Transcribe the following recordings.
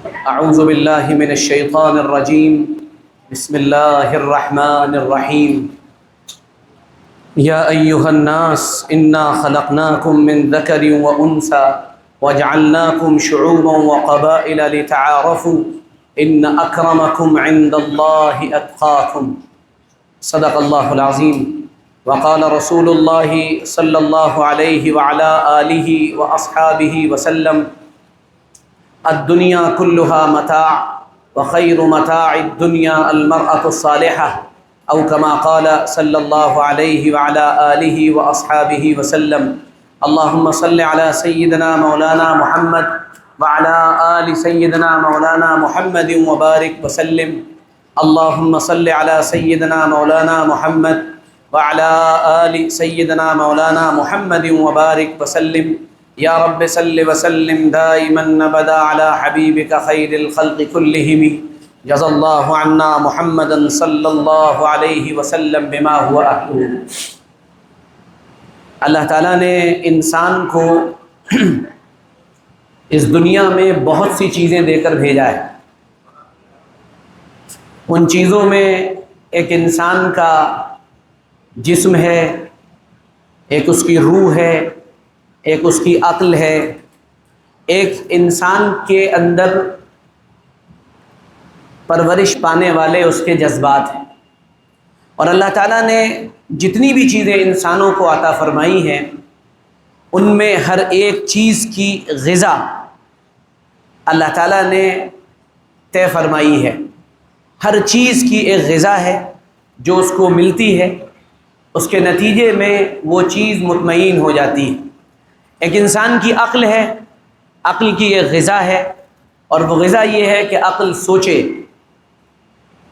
اعوذ باللہ من الشیطان الرجیم بسم اللہ الرحمن الرحیم یا ایہا الناس انا خلقناکم من ذکر وانثى وجعلناکم شعوبا وقبائل لتعارفوا ان اکرمکم عند اللہ اتقاکم صدق اللہ العظیم وقال رسول اللہ صلی اللہ علیہ وعلى آلہ واصحابہ وسلم الدنیا کلها متاع وخیر متاع الدنیا المرأة الصالحة او کما قال صلی اللہ علیہ وعلى آلہ واصحابہ وسلم اللہم صل علی سیدنا مولانا محمد وعلى آل سیدنا مولانا محمد وبارک وسلم اللہم صل علی سیدنا مولانا محمد وعلى آل سیدنا مولانا محمد وبارک وسلم یا رب صل وسلم دائما ابدا علی حبیبک خیر الخلق کلہم جزا اللہ عنا محمدا صلی اللہ علیہ وسلم بما هو اہلہ۔ اللہ تعالیٰ نے انسان کو اس دنیا میں بہت سی چیزیں دے کر بھیجا ہے۔ ان چیزوں میں ایک انسان کا جسم ہے، ایک اس کی روح ہے، ایک اس کی عقل ہے، ایک انسان کے اندر پرورش پانے والے اس کے جذبات ہیں۔ اور اللہ تعالیٰ نے جتنی بھی چیزیں انسانوں کو عطا فرمائی ہیں ان میں ہر ایک چیز کی غذا اللہ تعالیٰ نے طے فرمائی ہے۔ ہر چیز کی ایک غذا ہے جو اس کو ملتی ہے، اس کے نتیجے میں وہ چیز مطمئن ہو جاتی ہے۔ ایک انسان کی عقل ہے، عقل کی ایک غذا ہے، اور وہ غذا یہ ہے کہ عقل سوچے،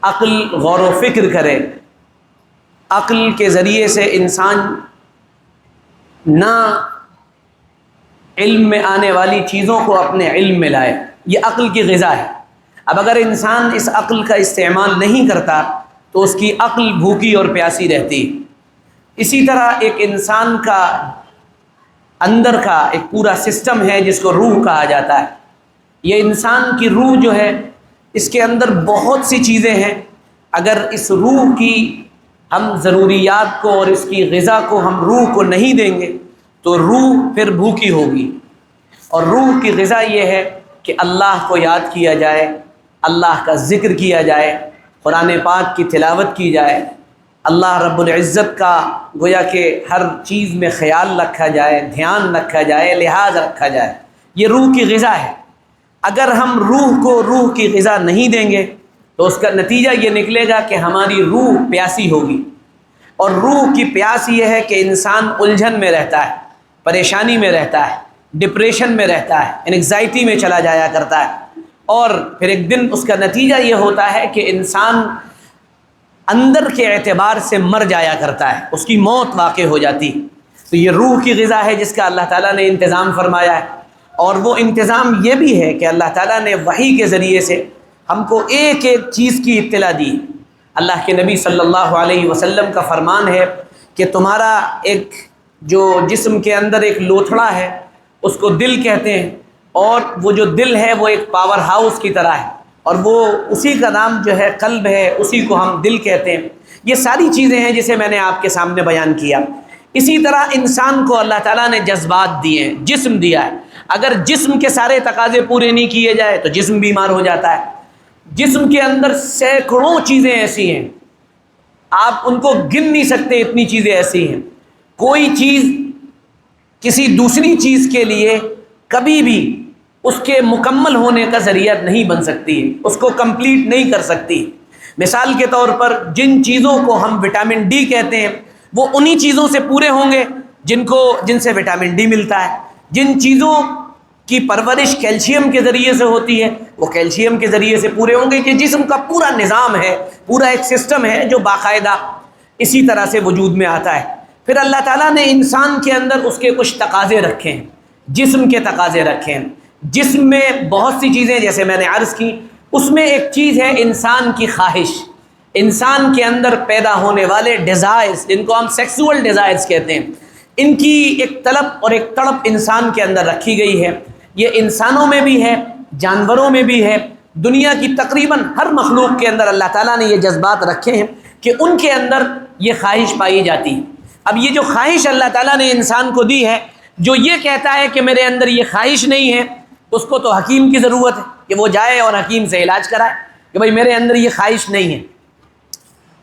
عقل غور و فکر کرے، عقل کے ذریعے سے انسان نہ علم میں آنے والی چیزوں کو اپنے علم میں لائے، یہ عقل کی غذا ہے۔ اب اگر انسان اس عقل کا استعمال نہیں کرتا تو اس کی عقل بھوکی اور پیاسی رہتی۔ اسی طرح ایک انسان کا اندر کا ایک پورا سسٹم ہے جس کو روح کہا جاتا ہے۔ یہ انسان کی روح جو ہے اس کے اندر بہت سی چیزیں ہیں۔ اگر اس روح کی ہم ضروریات کو اور اس کی غذا کو ہم روح کو نہیں دیں گے تو روح پھر بھوکی ہوگی۔ اور روح کی غذا یہ ہے کہ اللہ کو یاد کیا جائے، اللہ کا ذکر کیا جائے، قرآن پاک کی تلاوت کی جائے، اللہ رب العزت کا گویا کہ ہر چیز میں خیال رکھا جائے، دھیان رکھا جائے، لحاظ رکھا جائے۔ یہ روح کی غذا ہے۔ اگر ہم روح کو روح کی غذا نہیں دیں گے تو اس کا نتیجہ یہ نکلے گا کہ ہماری روح پیاسی ہوگی۔ اور روح کی پیاس یہ ہے کہ انسان الجھن میں رہتا ہے، پریشانی میں رہتا ہے، ڈپریشن میں رہتا ہے، انگزائٹی میں چلا جایا کرتا ہے، اور پھر ایک دن اس کا نتیجہ یہ ہوتا ہے کہ انسان اندر کے اعتبار سے مر جایا کرتا ہے، اس کی موت واقع ہو جاتی۔ تو یہ روح کی غذا ہے جس کا اللہ تعالیٰ نے انتظام فرمایا ہے۔ اور وہ انتظام یہ بھی ہے کہ اللہ تعالیٰ نے وحی کے ذریعے سے ہم کو ایک ایک چیز کی اطلاع دی۔ اللہ کے نبی صلی اللہ علیہ وسلم کا فرمان ہے کہ تمہارا ایک جو جسم کے اندر ایک لوتھڑا ہے اس کو دل کہتے ہیں، اور وہ جو دل ہے وہ ایک پاور ہاؤس کی طرح ہے، اور وہ اسی کا نام جو ہے قلب ہے، اسی کو ہم دل کہتے ہیں۔ یہ ساری چیزیں ہیں جسے میں نے آپ کے سامنے بیان کیا۔ اسی طرح انسان کو اللہ تعالیٰ نے جذبات دیے ہیں، جسم دیا ہے۔ اگر جسم کے سارے تقاضے پورے نہیں کیے جائے تو جسم بیمار ہو جاتا ہے۔ جسم کے اندر سینکڑوں چیزیں ایسی ہیں، آپ ان کو گن نہیں سکتے، اتنی چیزیں ایسی ہیں۔ کوئی چیز کسی دوسری چیز کے لیے کبھی بھی اس کے مکمل ہونے کا ذریعہ نہیں بن سکتی ہے، اس کو کمپلیٹ نہیں کر سکتی۔ مثال کے طور پر جن چیزوں کو ہم وٹامن ڈی کہتے ہیں وہ انہی چیزوں سے پورے ہوں گے جن سے وٹامن ڈی ملتا ہے۔ جن چیزوں کی پرورش کیلشیم کے ذریعے سے ہوتی ہے وہ کیلشیم کے ذریعے سے پورے ہوں گے۔ کہ جسم کا پورا نظام ہے، پورا ایک سسٹم ہے جو باقاعدہ اسی طرح سے وجود میں آتا ہے۔ پھر اللہ تعالیٰ نے انسان کے اندر اس کے کچھ تقاضے رکھے ہیں، جسم کے تقاضے رکھے ہیں۔ جسم میں بہت سی چیزیں جیسے میں نے عرض کی، اس میں ایک چیز ہے انسان کی خواہش، انسان کے اندر پیدا ہونے والے ڈیزائرز، جن کو ہم سیکسول ڈیزائرز کہتے ہیں، ان کی ایک طلب اور ایک تڑپ انسان کے اندر رکھی گئی ہے۔ یہ انسانوں میں بھی ہے، جانوروں میں بھی ہے، دنیا کی تقریباً ہر مخلوق کے اندر اللہ تعالیٰ نے یہ جذبات رکھے ہیں کہ ان کے اندر یہ خواہش پائی جاتی ہے۔ اب یہ جو خواہش اللہ تعالیٰ نے انسان کو دی ہے، جو یہ کہتا ہے کہ میرے اندر یہ خواہش نہیں ہے، اس کو تو حکیم کی ضرورت ہے کہ وہ جائے اور حکیم سے علاج کرائے کہ بھائی میرے اندر یہ خواہش نہیں ہے،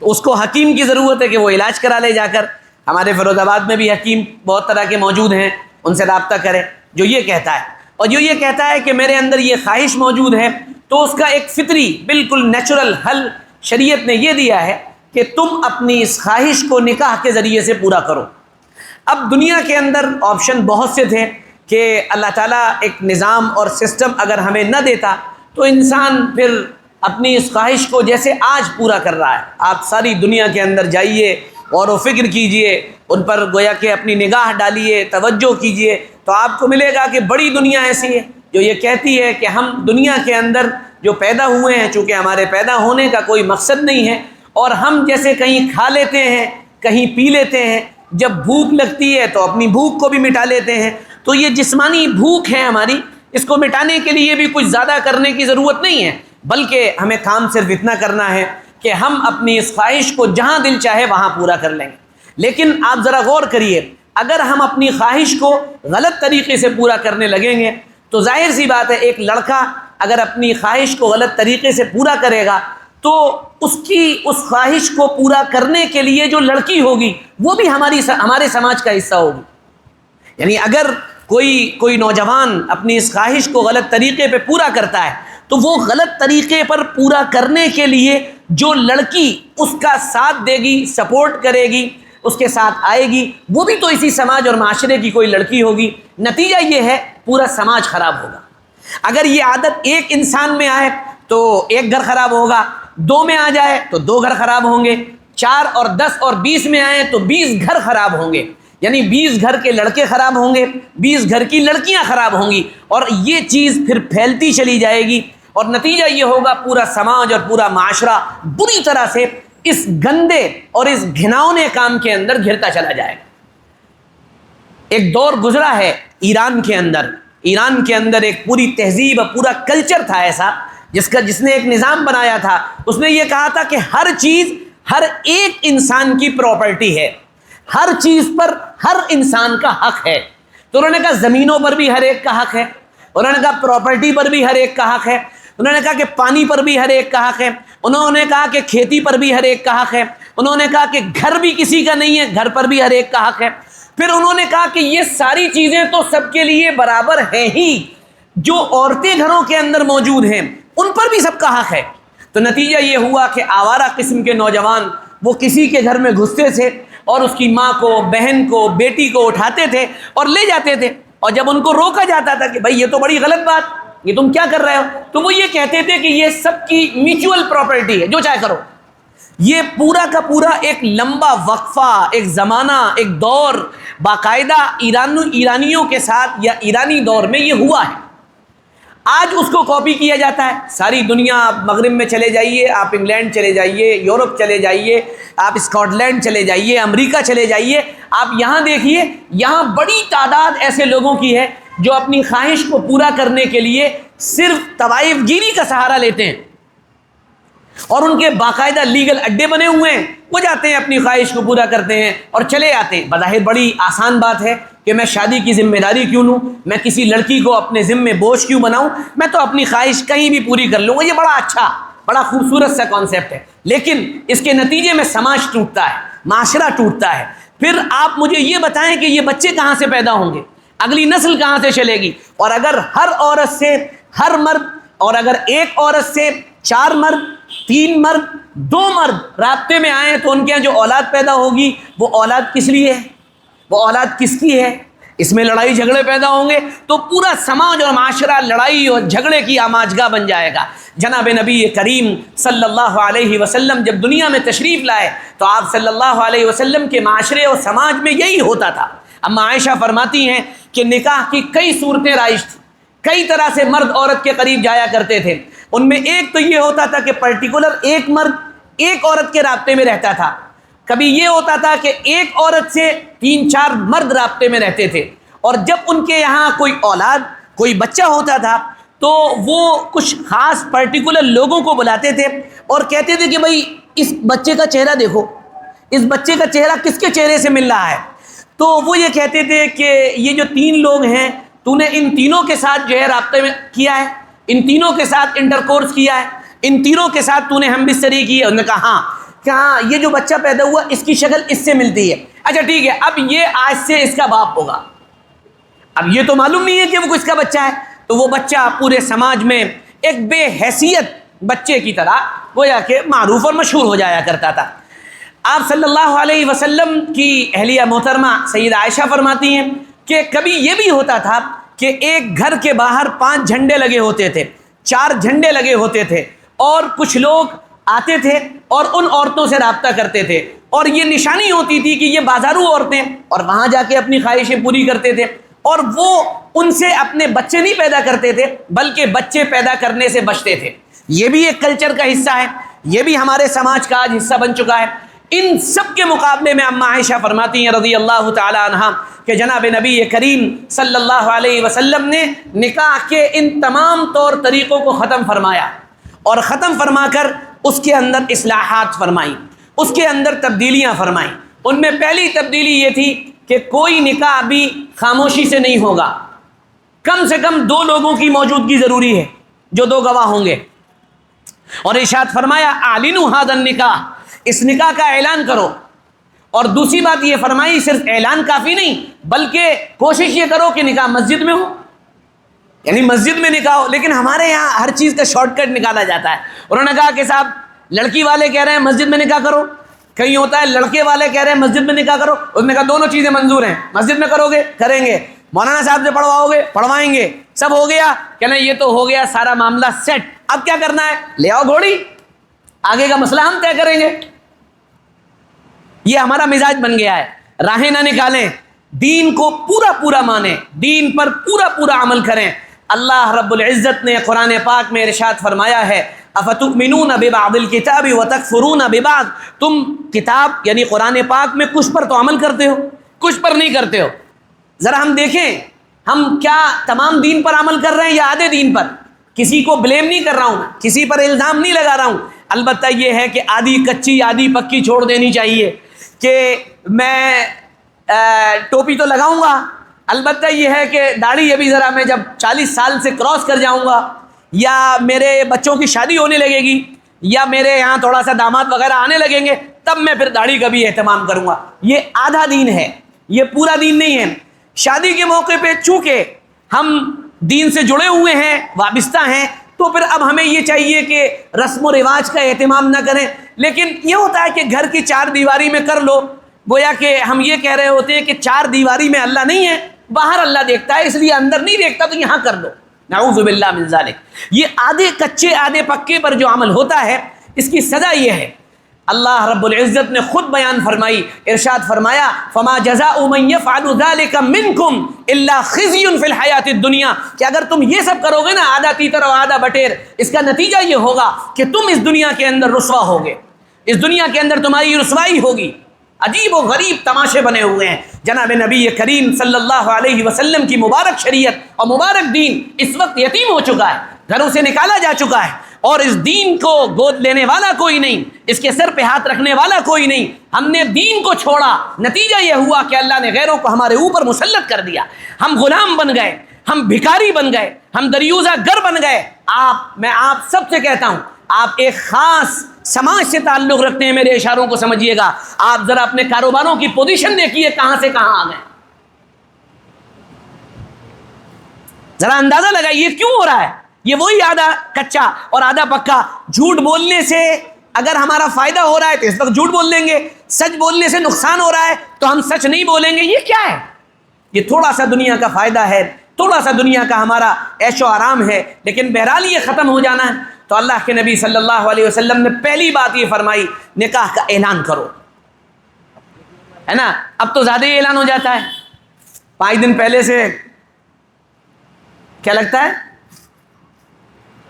تو اس کو حکیم کی ضرورت ہے کہ وہ علاج کرا لے جا کر۔ ہمارے فیروز آباد میں بھی حکیم بہت طرح کے موجود ہیں، ان سے رابطہ کرے جو یہ کہتا ہے۔ اور جو یہ کہتا ہے کہ میرے اندر یہ خواہش موجود ہے، تو اس کا ایک فطری بالکل نیچرل حل شریعت نے یہ دیا ہے کہ تم اپنی اس خواہش کو نکاح کے ذریعے سے پورا کرو۔ اب دنیا کے اندر آپشن بہت سے تھے کہ اللہ تعالیٰ ایک نظام اور سسٹم اگر ہمیں نہ دیتا تو انسان پھر اپنی اس خواہش کو جیسے آج پورا کر رہا ہے۔ آپ ساری دنیا کے اندر جائیے، غور و فکر کیجئے، ان پر گویا کہ اپنی نگاہ ڈالیے، توجہ کیجئے، تو آپ کو ملے گا کہ بڑی دنیا ایسی ہے جو یہ کہتی ہے کہ ہم دنیا کے اندر جو پیدا ہوئے ہیں، چونکہ ہمارے پیدا ہونے کا کوئی مقصد نہیں ہے، اور ہم جیسے کہیں کھا لیتے ہیں، کہیں پی لیتے ہیں، جب بھوک لگتی ہے تو اپنی بھوک کو بھی مٹا لیتے ہیں، تو یہ جسمانی بھوک ہے ہماری، اس کو مٹانے کے لیے بھی کچھ زیادہ کرنے کی ضرورت نہیں ہے، بلکہ ہمیں کام صرف اتنا کرنا ہے کہ ہم اپنی اس خواہش کو جہاں دل چاہے وہاں پورا کر لیں گے۔ لیکن آپ ذرا غور کریے، اگر ہم اپنی خواہش کو غلط طریقے سے پورا کرنے لگیں گے تو ظاہر سی بات ہے ایک لڑکا اگر اپنی خواہش کو غلط طریقے سے پورا کرے گا تو اس خواہش کو پورا کرنے کے لیے جو لڑکی ہوگی وہ بھی ہمارے سماج کا حصہ ہوگی۔ یعنی اگر کوئی نوجوان اپنی اس خواہش کو غلط طریقے پہ پورا کرتا ہے تو وہ غلط طریقے پر پورا کرنے کے لیے جو لڑکی اس کا ساتھ دے گی، سپورٹ کرے گی، اس کے ساتھ آئے گی، وہ بھی تو اسی سماج اور معاشرے کی کوئی لڑکی ہوگی۔ نتیجہ یہ ہے پورا سماج خراب ہوگا۔ اگر یہ عادت ایک انسان میں آئے تو ایک گھر خراب ہوگا، 2 میں آ جائے تو 2 گھر خراب ہوں گے، 4 اور 10 اور 20 میں آئے تو 20 گھر خراب ہوں گے، یعنی 20 گھر کے لڑکے خراب ہوں گے، 20 گھر کی لڑکیاں خراب ہوں گی، اور یہ چیز پھر پھیلتی چلی جائے گی، اور نتیجہ یہ ہوگا پورا سماج اور پورا معاشرہ بری طرح سے اس گندے اور اس گھناؤنے کام کے اندر گھرتا چلا جائے گا۔ ایک دور گزرا ہے ایران کے اندر ایک پوری تہذیب، پورا کلچر تھا ایسا جس نے ایک نظام بنایا تھا۔ اس نے یہ کہا تھا کہ ہر چیز ہر ایک انسان کی پراپرٹی ہے، ہر چیز پر ہر انسان کا حق ہے۔ تو انہوں نے کہا زمینوں پر بھی ہر ایک کا حق ہے، انہوں نے کہا پراپرٹی پر بھی ہر ایک کا حق ہے، انہوں نے کہا کہ پانی پر بھی ہر ایک کا حق ہے، انہوں نے کہا کہ کھیتی پر بھی ہر ایک کا حق ہے، انہوں نے کہا کہ گھر بھی کسی کا نہیں ہے، گھر پر بھی ہر ایک کا حق ہے۔ پھر انہوں نے کہا کہ یہ ساری چیزیں تو سب کے لیے برابر ہیں ہی، جو عورتیں گھروں کے اندر موجود ہیں ان پر بھی سب کا حق ہے۔ تو نتیجہ یہ ہوا کہ آوارہ قسم کے نوجوان وہ کسی کے گھر میں گھستے تھے اور اس کی ماں کو، بہن کو، بیٹی کو اٹھاتے تھے اور لے جاتے تھے، اور جب ان کو روکا جاتا تھا کہ بھائی یہ تو بڑی غلط بات، یہ تم کیا کر رہے ہو، تو وہ یہ کہتے تھے کہ یہ سب کی میوچول پراپرٹی ہے، جو چاہے کرو۔ یہ پورا کا پورا ایک لمبا وقفہ، ایک زمانہ، ایک دور باقاعدہ ایرانیوں کے ساتھ یا ایرانی دور میں یہ ہوا ہے۔ آج اس کو کاپی کیا جاتا ہے ساری دنیا۔ آپ مغرب میں چلے جائیے، آپ انگلینڈ چلے جائیے، یورپ چلے جائیے، آپ اسکاٹ لینڈ چلے جائیے، امریکہ چلے جائیے، آپ یہاں دیکھیے، یہاں بڑی تعداد ایسے لوگوں کی ہے جو اپنی خواہش کو پورا کرنے کے لیے صرف طوائف گیری کا سہارا لیتے ہیں، اور ان کے باقاعدہ لیگل اڈے بنے ہوئے ہیں، وہ جاتے ہیں اپنی خواہش کو پورا کرتے ہیں اور چلے آتے ہیں۔ بظاہر بڑی آسان بات ہے کہ میں شادی کی ذمہ داری کیوں لوں، میں کسی لڑکی کو اپنے ذمے بوجھ کیوں بناؤں، میں تو اپنی خواہش کہیں بھی پوری کر لوں گا۔ یہ بڑا اچھا، بڑا خوبصورت سا کانسیپٹ ہے، لیکن اس کے نتیجے میں سماج ٹوٹتا ہے، معاشرہ ٹوٹتا ہے۔ پھر آپ مجھے یہ بتائیں کہ یہ بچے کہاں سے پیدا ہوں گے، اگلی نسل کہاں سے چلے گی؟ اور اگر ہر عورت سے ہر مرد، اور اگر ایک عورت سے 4 مرد، 3 مرد، 2 مرد رابطے میں آئیں تو ان کے یہاں جو اولاد پیدا ہوگی وہ اولاد کس لیے ہے، وہ اولاد کس کی ہے؟ اس میں لڑائی جھگڑے پیدا ہوں گے تو پورا سماج اور معاشرہ لڑائی اور جھگڑے کی آماجگاہ بن جائے گا۔ جناب نبی کریم صلی اللہ علیہ وسلم جب دنیا میں تشریف لائے تو آپ صلی اللہ علیہ وسلم کے معاشرے اور سماج میں یہی ہوتا تھا۔ اما عائشہ فرماتی ہیں کہ نکاح کی کئی صورتیں رائج تھیں، کئی طرح سے مرد عورت کے قریب جایا کرتے تھے۔ ان میں ایک تو یہ ہوتا تھا کہ پرٹیکولر ایک مرد ایک عورت کے رابطے میں رہتا تھا، کبھی یہ ہوتا تھا کہ ایک عورت سے 3-4 مرد رابطے میں رہتے تھے، اور جب ان کے یہاں کوئی اولاد، کوئی بچہ ہوتا تھا تو وہ کچھ خاص پرٹیکولر لوگوں کو بلاتے تھے اور کہتے تھے کہ بھائی اس بچے کا چہرہ دیکھو، اس بچے کا چہرہ کس کے چہرے سے مل رہا ہے؟ تو وہ یہ کہتے تھے کہ یہ جو 3 لوگ ہیں، تو نے ان تینوں کے ساتھ جو ہے رابطے میں کیا ہے، ان تینوں کے ساتھ انٹرکورس کیا ہے، ان تینوں کے ساتھ تو نے ہم بستری کی ہے؟ انہوں نے کہا ہاں، کہ ہاں یہ جو بچہ پیدا ہوا اس کی شکل اس سے ملتی ہے۔ اچھا ٹھیک ہے، اب یہ آج سے اس کا باپ ہوگا۔ اب یہ تو معلوم نہیں ہے کہ وہ کس کا بچہ ہے، تو وہ بچہ پورے سماج میں ایک بے حیثیت بچے کی طرح گویا کہ معروف اور مشہور ہو جایا کرتا تھا۔ آپ صلی اللہ علیہ وسلم کی اہلیہ محترمہ سیدہ عائشہ فرماتی ہیں کہ کبھی یہ بھی ہوتا تھا کہ ایک گھر کے باہر 5 جھنڈے لگے ہوتے تھے، 4 جھنڈے لگے ہوتے تھے، اور کچھ لوگ آتے تھے اور ان عورتوں سے رابطہ کرتے تھے، اور یہ نشانی ہوتی تھی کہ یہ بازارو عورتیں، اور وہاں جا کے اپنی خواہشیں پوری کرتے تھے، اور وہ ان سے اپنے بچے نہیں پیدا کرتے تھے بلکہ بچے پیدا کرنے سے بچتے تھے۔ یہ بھی ایک کلچر کا حصہ ہے، یہ بھی ہمارے سماج کا آج حصہ بن چکا ہے۔ ان سب کے مقابلے میں اما عائشہ فرماتی ہیں رضی اللہ تعالی عنہا کہ جناب نبی کریم صلی اللہ علیہ وسلم نے نکاح کے ان تمام طور طریقوں کو ختم فرمایا، اور ختم فرما کر اس کے اندر اصلاحات فرمائیں، اس کے اندر تبدیلیاں فرمائیں۔ ان میں پہلی تبدیلی یہ تھی کہ کوئی نکاح بھی خاموشی سے نہیں ہوگا، کم سے کم 2 لوگوں کی موجودگی ضروری ہے جو 2 گواہ ہوں گے، اور ارشاد فرمایا اعلنوا ھذا النکاح، اس نکاح کا اعلان کرو۔ اور دوسری بات یہ فرمائی صرف اعلان کافی نہیں بلکہ کوشش یہ کرو کہ نکاح مسجد میں ہو، یعنی مسجد میں نکاح ہو۔ لیکن ہمارے یہاں ہر چیز کا شارٹ کٹ نکالا جاتا ہے۔ انہوں نے کہا کہ صاحب لڑکی والے کہہ رہے ہیں مسجد میں نکاح کرو، کہیں ہوتا ہے لڑکے والے کہہ رہے ہیں مسجد میں نکاح کرو، اس نے کہا دونوں چیزیں منظور ہیں، مسجد میں کرو گے کریں گے، مولانا صاحب سے پڑھواؤ گے پڑھوائیں گے، سب ہو گیا کہ نہیں، یہ تو ہو گیا سارا معاملہ سیٹ، اب کیا کرنا ہے، لے آؤ گھوڑی، آگے کا مسئلہ ہم طے کریں گے۔ یہ ہمارا مزاج بن گیا ہے، راہیں نہ نکالیں، دین کو پورا پورا مانیں، دین پر پورا پورا عمل کریں۔ اللہ رب العزت نے قرآن پاک میں ارشاد فرمایا ہے افتؤمنون ببعض الکتاب وتکفرون ببعض، تم کتاب یعنی قرآن پاک میں کچھ پر تو عمل کرتے ہو، کچھ پر نہیں کرتے ہو۔ ذرا ہم دیکھیں ہم کیا تمام دین پر عمل کر رہے ہیں یا آدھے دین پر؟ کسی کو بلیم نہیں کر رہا ہوں، کسی پر الزام نہیں لگا رہا ہوں، البتہ یہ ہے کہ آدھی کچی آدھی پکی چھوڑ دینی چاہیے کہ میں ٹوپی تو لگاؤں گا، البتہ یہ ہے کہ داڑھی ابھی ذرا میں جب 40 سال سے کراس کر جاؤں گا، یا میرے بچوں کی شادی ہونے لگے گی، یا میرے یہاں تھوڑا سا داماد وغیرہ آنے لگیں گے، تب میں پھر داڑھی کا بھی اہتمام کروں گا۔ یہ آدھا دین ہے، یہ پورا دین نہیں ہے۔ شادی کے موقع پہ چونکہ ہم دین سے جڑے ہوئے ہیں، وابستہ ہیں، تو پھر اب ہمیں یہ چاہیے کہ رسم و رواج کا اہتمام نہ کریں۔ لیکن یہ ہوتا ہے کہ گھر کی 4 دیواری میں کر لو، گویا کہ ہم یہ کہہ رہے ہوتے ہیں کہ 4 دیواری میں اللہ نہیں ہے، باہر اللہ دیکھتا ہے، اس لیے اندر نہیں دیکھتا تو یہاں کر لو، نعوذ باللہ من ذالک۔ یہ آدھے کچے آدھے پکے پر جو عمل ہوتا ہے اس کی سزا یہ ہے، اللہ رب العزت نے خود بیان فرمائی، ارشاد فرمایا فما جزاء من يفعل ذلك منكم الا خزي في الحیات الدنیا، کہ اگر تم یہ سب کرو گے نا آدھا تیتر اور آدھا بٹیر، اس کا نتیجہ یہ ہوگا کہ تم اس دنیا کے اندر رسوا ہوگے، اس دنیا کے اندر تمہاری رسوائی ہوگی۔ عجیب و غریب تماشے بنے ہوئے ہیں۔ جناب نبی کریم صلی اللہ علیہ وسلم کی مبارک شریعت اور مبارک دین اس وقت یتیم ہو چکا ہے، گھروں سے نکالا جا چکا ہے، اور اس دین کو گود لینے والا کوئی نہیں، اس کے سر پہ ہاتھ رکھنے والا کوئی نہیں۔ ہم نے دین کو چھوڑا، نتیجہ یہ ہوا کہ اللہ نے غیروں کو ہمارے اوپر مسلط کر دیا، ہم غلام بن گئے، ہم بھکاری بن گئے، ہم دریوزہ گر بن گئے۔ میں آپ سب سے کہتا ہوں، آپ ایک خاص سماج سے تعلق رکھتے ہیں، میرے اشاروں کو سمجھیے گا، آپ ذرا اپنے کاروباروں کی پوزیشن دیکھیے کہاں سے کہاں آ گئے، ذرا اندازہ لگائیے کیوں ہو رہا ہے۔ یہ وہی آدھا کچا اور آدھا پکا، جھوٹ بولنے سے اگر ہمارا فائدہ ہو رہا ہے تو اس وقت جھوٹ بول لیں گے، سچ بولنے سے نقصان ہو رہا ہے تو ہم سچ نہیں بولیں گے۔ یہ کیا ہے؟ یہ تھوڑا سا دنیا کا فائدہ ہے، تھوڑا سا دنیا کا ہمارا عیش و آرام ہے، لیکن بہرحال یہ ختم ہو جانا ہے۔ تو اللہ کے نبی صلی اللہ علیہ وسلم نے پہلی بات یہ فرمائی، نکاح کا اعلان کرو، ہے نا۔ اب تو زیادہ ہی اعلان ہو جاتا ہے، 5 دن پہلے سے کیا لگتا ہے،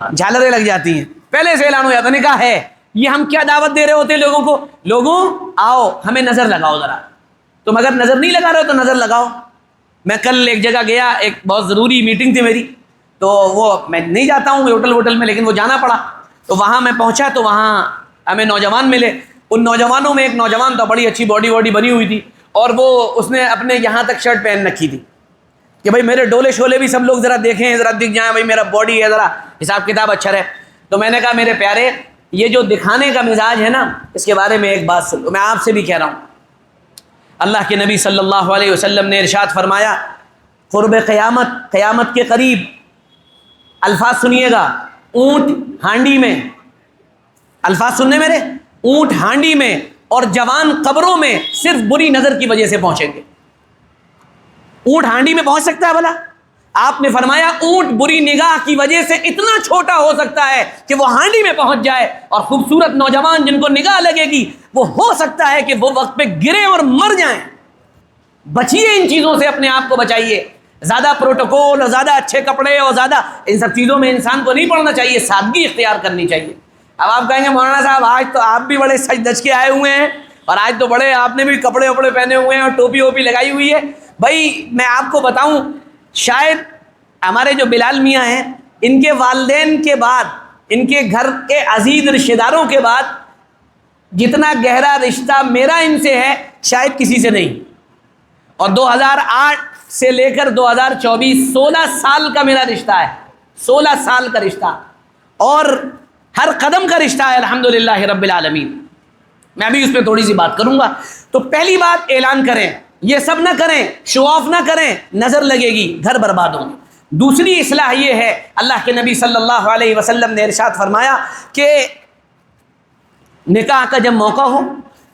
جھالریں لگ جاتی ہیں، پہلے سے اعلان ہو جاتا ہے نکاح ہے۔ یہ ہم کیا دعوت دے رہے ہوتے ہیں لوگوں کو، لوگوں آؤ ہمیں نظر لگاؤ ذرا، تم اگر نظر نہیں لگا رہے ہو تو نظر لگاؤ۔ میں کل ایک جگہ گیا، ایک بہت ضروری میٹنگ تھی میری، تو وہ میں نہیں جاتا ہوں ہوٹل میں، لیکن وہ جانا پڑا. تو وہاں میں پہنچا تو وہاں ہمیں نوجوان ملے. ان نوجوانوں میں ایک نوجوان تھا، بڑی اچھی باڈی بنی ہوئی تھی، اور وہ اس نے اپنے یہاں تک شرٹ پہن رکھی تھی کہ بھائی میرے ڈولے شولے بھی سب لوگ ذرا دیکھیں، ذرا دکھ جائیں، بھائی میرا باڈی ہے، ذرا حساب کتاب اچھا رہے. تو میں نے کہا میرے پیارے، یہ جو دکھانے کا مزاج ہے نا، اس کے بارے میں ایک بات سن لو. میں آپ سے بھی کہہ رہا ہوں، اللہ کے نبی صلی اللہ علیہ وسلم نے ارشاد فرمایا، قرب قیامت کے قریب، الفاظ سنیے گا، اونٹ ہانڈی میں، الفاظ سننے میرے، اونٹ ہانڈی میں اور جوان قبروں میں صرف بری نظر کی وجہ سے پہنچیں گے. اونٹ ہانڈی میں پہنچ سکتا ہے بھلا؟ آپ نے فرمایا اونٹ بری نگاہ کی وجہ سے اتنا چھوٹا ہو سکتا ہے کہ وہ ہانڈی میں پہنچ جائے، اور خوبصورت نوجوان جن کو نگاہ لگے گی وہ ہو سکتا ہے کہ وہ وقت پہ گریں اور مر جائیں. بچیے ان چیزوں سے، اپنے آپ کو بچائیے. زیادہ پروٹوکول اور زیادہ اچھے کپڑے اور زیادہ ان سب چیزوں میں انسان کو نہیں پڑنا چاہیے، سادگی اختیار کرنی چاہیے. اب آپ کہیں گے مولانا صاحب آج تو آپ بھی بڑے سج دج کے آئے ہوئے ہیں، اور آج تو بڑے آپ نے بھی کپڑے وپڑے پہنے ہوئے ہیں اور ٹوپی ووپی لگائی ہوئی ہے. بھائی میں آپ کو بتاؤں، شاید ہمارے جو بلال میاں ہیں، ان کے والدین کے بعد، ان کے گھر کے عزیز رشتہ داروں کے بعد جتنا گہرا رشتہ میرا ان سے ہے شاید کسی سے نہیں. اور 2008 سے لے کر 2024 16 سال کا میرا رشتہ ہے، 16 سال کا رشتہ، اور ہر قدم کا رشتہ ہے الحمدللہ رب العالمین. میں بھی اس پہ تھوڑی سی بات کروں گا. تو پہلی بات، اعلان کریں، یہ سب نہ کریں، شو آف نہ کریں، نظر لگے گی، گھر برباد ہوں گے. دوسری اصلاح یہ ہے، اللہ کے نبی صلی اللہ علیہ وسلم نے ارشاد فرمایا کہ نکاح کا جب موقع ہو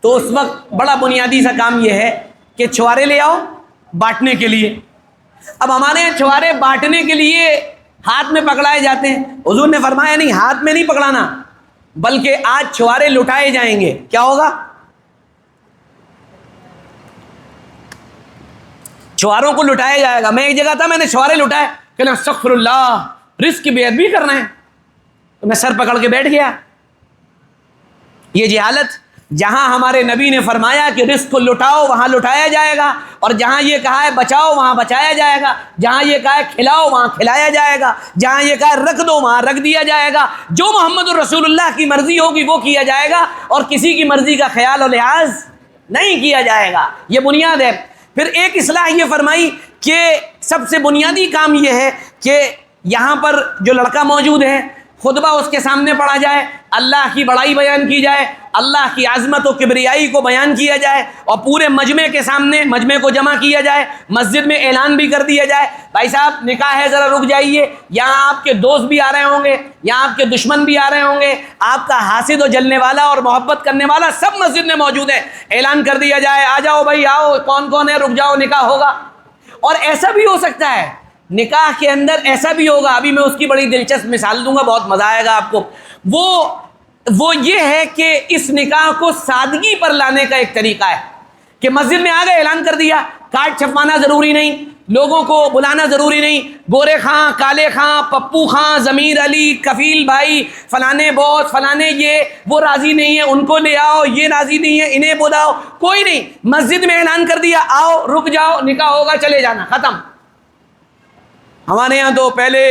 تو اس وقت بڑا بنیادی سا کام یہ ہے کہ چھوارے لے آؤ بانٹنے کے لیے. اب ہمارے یہاں چھوارے بانٹنے کے لیے ہاتھ میں پکڑائے جاتے ہیں. حضور نے فرمایا نہیں، ہاتھ میں نہیں پکڑانا، بلکہ آج چھوارے لٹائے جائیں گے. کیا ہوگا؟ چھواروں کو لٹایا جائے گا. میں ایک جگہ تھا، میں نے چھوارے لٹائے، کہ استغفر اللہ، رزق کی بے ادبی کرنا ہے، تو میں سر پکڑ کے بیٹھ گیا. یہ جہالت. جہاں ہمارے نبی نے فرمایا کہ رزق کو لٹاؤ وہاں لٹایا جائے گا، اور جہاں یہ کہا ہے بچاؤ وہاں بچایا جائے گا، جہاں یہ کہا ہے کھلاؤ وہاں کھلایا جائے گا، جہاں یہ کہا ہے رکھ دو وہاں رکھ دیا جائے گا. جو محمد الرسول اللہ کی مرضی ہوگی وہ کیا جائے گا، اور کسی کی مرضی کا خیال و لحاظ نہیں کیا جائے گا. یہ بنیاد ہے. پھر ایک اصلاح یہ فرمائی کہ سب سے بنیادی کام یہ ہے کہ یہاں پر جو لڑکا موجود ہے، خطبہ اس کے سامنے پڑھا جائے، اللہ کی بڑائی بیان کی جائے، اللہ کی عظمت و کبریائی کو بیان کیا جائے، اور پورے مجمع کے سامنے مجمع کو جمع کیا جائے. مسجد میں اعلان بھی کر دیا جائے، بھائی صاحب نکاح ہے ذرا رک جائیے، یہاں آپ کے دوست بھی آ رہے ہوں گے، یہاں آپ کے دشمن بھی آ رہے ہوں گے، آپ کا حاسد و جلنے والا اور محبت کرنے والا سب مسجد میں موجود ہے. اعلان کر دیا جائے، آ جاؤ بھائی آؤ، کون کون ہے، رک جاؤ نکاح ہوگا. اور ایسا بھی ہو سکتا ہے، نکاح کے اندر ایسا بھی ہوگا، ابھی میں اس کی بڑی دلچسپ مثال دوں گا، بہت مزہ آئے گا آپ کو. وہ یہ ہے کہ اس نکاح کو سادگی پر لانے کا ایک طریقہ ہے کہ مسجد میں آ گئے، اعلان کر دیا، کارڈ چھپوانا ضروری نہیں، لوگوں کو بلانا ضروری نہیں، گورے خاں، کالے خاں، پپو خاں، ضمیر علی، کفیل بھائی، فلانے بوس، فلانے یہ، وہ راضی نہیں ہے ان کو لے آؤ، یہ راضی نہیں ہے انہیں بلاؤ، کوئی نہیں. مسجد میں اعلان کر دیا، آؤ رک جاؤ نکاح ہوگا، چلے جانا، ختم. ہمارے یہاں تو پہلے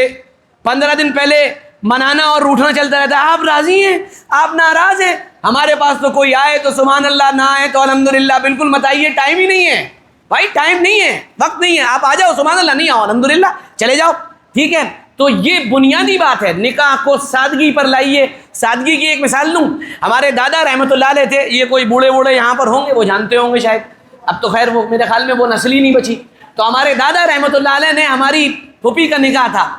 15 دن پہلے منانا اور روٹھنا چلتا رہتا ہے. آپ راضی ہیں، آپ ناراض ہیں. ہمارے پاس تو کوئی آئے تو سبحان اللہ، نہ آئے تو الحمدللہ. بالکل مت آئیے، ٹائم ہی نہیں ہے بھائی، ٹائم نہیں ہے، وقت نہیں ہے. آپ آ جاؤ سبحان اللہ، نہیں آؤ الحمدللہ، چلے جاؤ، ٹھیک ہے. تو یہ بنیادی بات ہے، نکاح کو سادگی پر لائیے. سادگی کی ایک مثال لوں، ہمارے دادا رحمۃ اللہ علیہ تھے، یہ کوئی بوڑھے یہاں پر ہوں گے، وہ جانتے ہوں گے شاید، اب تو خیر وہ میرے خیال میں وہ نسل ہی نہیں بچی. تو ہمارے دادا رحمۃ اللہ علیہ نے، ہماری پھوپھی کا نکاح تھا،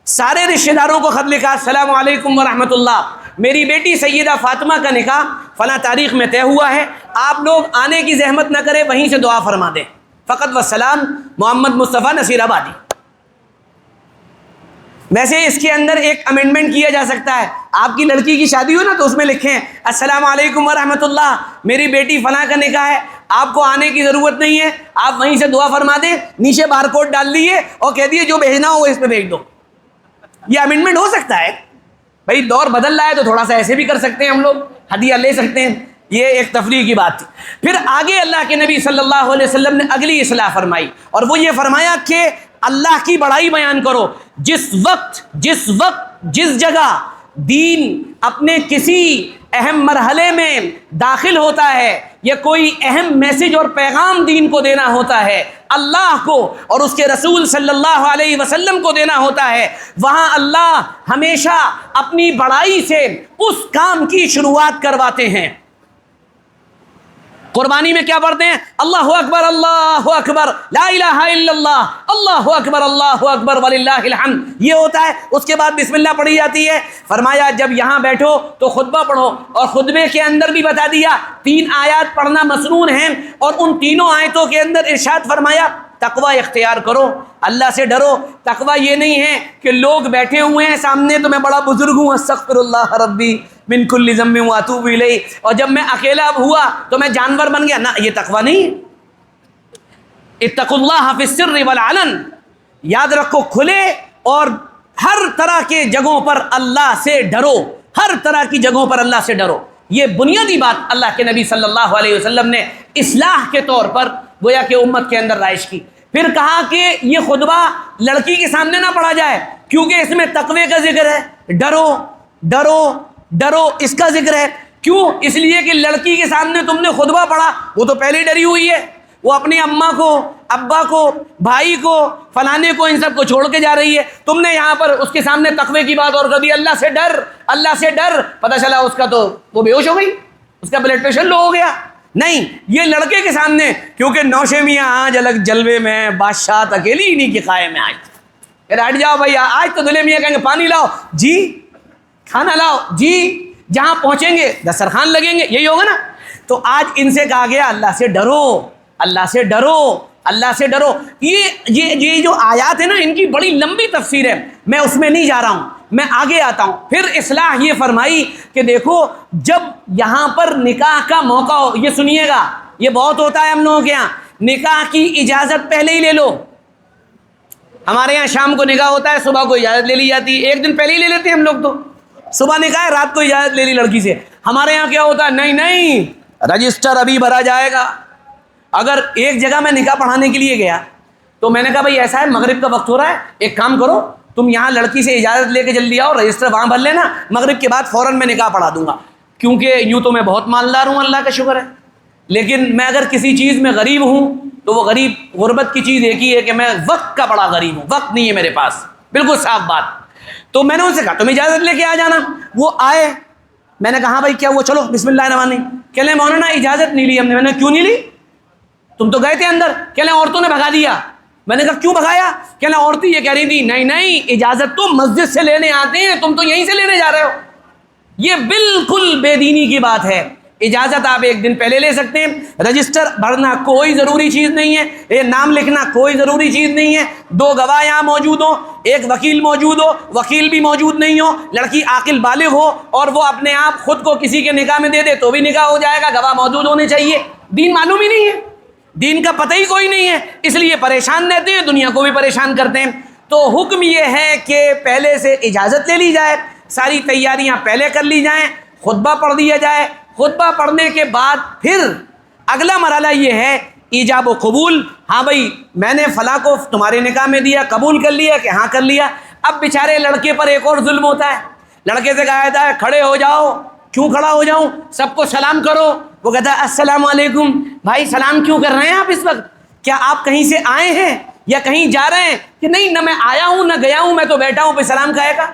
سارے رشتہ داروں کو خط لکھا، السلام علیکم ورحمۃ اللہ، میری بیٹی سیدہ فاطمہ کا نکاح فلاں تاریخ میں طے ہوا ہے، آپ لوگ آنے کی زحمت نہ کریں، وہیں سے دعا فرما دیں. فقط وسلام، محمد مصطفیٰ نصیر آبادی. ویسے اس کے اندر ایک امینڈمنٹ کیا جا سکتا ہے، آپ کی لڑکی کی شادی ہو نا تو اس میں لکھیں السلام علیکم ورحمۃ اللہ، میری بیٹی فلاں کا نکاح ہے، آپ کو آنے کی ضرورت نہیں ہے، آپ وہیں سے دعا فرما دیں. نیچے بار کوڈ ڈال دیے اور کہہ دیے جو بھیجنا ہو وہ اس پہ بھیج دو. یہ امینڈمنٹ ہو سکتا ہے بھائی، دور بدل رہا ہے تو تھوڑا سا ایسے بھی کر سکتے ہیں، ہم لوگ ہدیہ لے سکتے ہیں. یہ ایک تفریح کی بات تھی. پھر آگے اللہ کے نبی صلی اللہ علیہ وسلم نے اگلی اصلاح فرمائی، اور وہ یہ فرمایا کہ اللہ کی بڑائی بیان کرو. جس وقت جس جگہ دین اپنے کسی اہم مرحلے میں داخل ہوتا ہے یا کوئی اہم میسج اور پیغام دین کو دینا ہوتا ہے, اللہ کو اور اس کے رسول صلی اللہ علیہ وسلم کو دینا ہوتا ہے, وہاں اللہ ہمیشہ اپنی بڑائی سے اس کام کی شروعات کرواتے ہیں. قربانی میں کیا پڑھتے ہیں؟ اللہ اکبر لا الہ الا اللہ, اللہ اکبر وللہ الحمد, یہ ہوتا ہے. اس کے بعد بسم اللہ پڑھی جاتی ہے. فرمایا جب یہاں بیٹھو تو خطبہ پڑھو, اور خطبے کے اندر بھی بتا دیا 3 آیات پڑھنا مسنون ہیں, اور ان تینوں آیتوں کے اندر ارشاد فرمایا تقوی اختیار کرو, اللہ سے ڈرو. تقوی یہ نہیں ہے کہ لوگ بیٹھے ہوئے ہیں سامنے تو میں بڑا بزرگ ہوں, استغفر اللہ ربی من کل ذنب واتوب الیہ, اور جب میں اکیلا ہوا تو میں جانور بن گیا. نہ, یہ تقوی نہیں ہے. اتقوا اللہ فی السر والعلن, یاد رکھو کھلے اور ہر طرح کے جگہوں پر اللہ سے ڈرو, ہر طرح کی جگہوں پر اللہ سے ڈرو. یہ بنیادی بات اللہ کے نبی صلی اللہ علیہ وسلم نے اصلاح کے طور پر گویا کہ امت کے اندر رائج کی. پھر کہا کہ یہ خطبہ لڑکی کے سامنے نہ پڑھا جائے کیونکہ اس میں تقوی کا ذکر ہے, ڈرو ڈرو ڈرو اس کا ذکر ہے. کیوں؟ اس لیے کہ لڑکی کے سامنے تم نے خطبہ پڑھا, وہ تو پہلے ڈری ہوئی ہے, وہ اپنی اماں کو, ابا کو, بھائی کو, فلانے کو, ان سب کو چھوڑ کے جا رہی ہے. تم نے یہاں پر اس کے سامنے تقوی کی بات اور کر دی, اللہ سے ڈر, اللہ سے ڈر. پتہ چلا اس کا تو وہ بے ہوش ہو گئی, اس کا بلڈ پریشر لو ہو گیا. نہیں, یہ لڑکے کے سامنے, کیونکہ نوشے میاں آج الگ جلوے میں, بادشاہ اکیلی انہیں کی قائم میں. آج ہٹ جاؤ بھائی, آج تو دلے میاں کہیں گے پانی لاؤ جی, کھانا لاؤ جی, جہاں پہنچیں گے دسترخوان لگیں گے, یہی ہوگا نا. تو آج ان سے کہا گیا اللہ سے ڈرو, اللہ سے ڈرو, اللہ سے ڈرو. یہ جو آیات ہیں نا, ان کی بڑی لمبی تفسیر ہے, میں اس میں نہیں جا رہا ہوں, میں آگے آتا ہوں. پھر اصلاح یہ فرمائی کہ دیکھو جب یہاں پر نکاح کا موقع ہو, یہ سنیے گا, یہ بہت ہوتا ہے ہم لوگوں کے یہاں, نکاح کی اجازت پہلے ہی لے لو. ہمارے یہاں شام کو نکاح ہوتا ہے, صبح کو اجازت لے لی جاتی ہے, 1 دن پہلے ہی لے لیتے ہیں ہم لوگ. تو صبح نکاح ہے, رات کو اجازت لے لی لڑکی سے. ہمارے یہاں کیا ہوتا ہے, نہیں رجسٹر ابھی بھرا جائے گا. اگر ایک جگہ میں نکاح پڑھانے کے لیے گیا تو میں نے کہا بھائی ایسا ہے, مغرب کا وقت ہو رہا ہے, ایک کام کرو تم یہاں لڑکی سے اجازت لے کے جلدی آؤ, رجسٹر وہاں بھر لینا, مغرب کے بعد فوراً میں نکاح پڑھا دوں گا. کیونکہ یوں تو میں بہت مالدار ہوں, اللہ کا شکر ہے, لیکن میں اگر کسی چیز میں غریب ہوں تو وہ غربت کی چیز ایک ہی ہے کہ میں وقت کا بڑا غریب ہوں, وقت نہیں ہے میرے پاس, بالکل صاف بات. تو میں نے ان سے کہا تم اجازت لے کے آ جانا. وہ آئے, میں نے کہا ہاں بھائی کیا وہ, چلو بسم اللہ الرحمن الرحیم. کہہ لیں مولانا اجازت نہیں لی ہم نے. میں نے کیوں نہیں لی, تم تو گئے تھے اندر. کہہ لیں عورتوں نے بھگا دیا. میں نے کہا کیوں بھگایا؟ کہہ لیں عورتیں یہ کہہ رہی تھی نہیں اجازت تو مسجد سے لینے آتے ہیں, تم تو یہیں سے لینے جا رہے ہو. یہ بالکل بے دینی کی بات ہے. اجازت آپ 1 دن پہلے لے سکتے ہیں. رجسٹر بھرنا کوئی ضروری چیز نہیں ہے, یہ نام لکھنا کوئی ضروری چیز نہیں ہے. 2 گواہ یہاں موجود ہو, ایک وکیل موجود ہو, وکیل بھی موجود نہیں ہو, لڑکی عاقل بالغ ہو اور وہ اپنے آپ خود کو کسی کے نکاح میں دے دے تو بھی نکاح ہو جائے گا. گواہ موجود ہونے چاہیے. دین معلوم ہی نہیں ہے, دین کا پتہ ہی کوئی نہیں ہے, اس لیے پریشان رہتے ہیں, دنیا کو بھی پریشان کرتے ہیں. تو حکم یہ ہے کہ پہلے سے اجازت لے لی جائے, ساری تیاریاں پہلے کر لی جائیں, خطبہ پڑھ دیا جائے. خطبہ پڑھنے کے بعد پھر اگلا مرحلہ یہ ہے ایجاب و قبول. ہاں بھائی میں نے فلاں کو تمہارے نکاح میں دیا, قبول کر لیا کہ ہاں کر لیا. اب بیچارے لڑکے پر ایک اور ظلم ہوتا ہے. لڑکے سے کہا جاتا ہے کھڑے ہو جاؤ. کیوں کھڑا ہو جاؤں؟ سب کو سلام کرو. وہ کہتا ہے السلام علیکم. بھائی سلام کیوں کر رہے ہیں آپ اس وقت؟ کیا آپ کہیں سے آئے ہیں یا کہیں جا رہے ہیں؟ کہ نہیں, نہ میں آیا ہوں نہ گیا ہوں, میں تو بیٹھا ہوں. پہ سلام کہے گا؟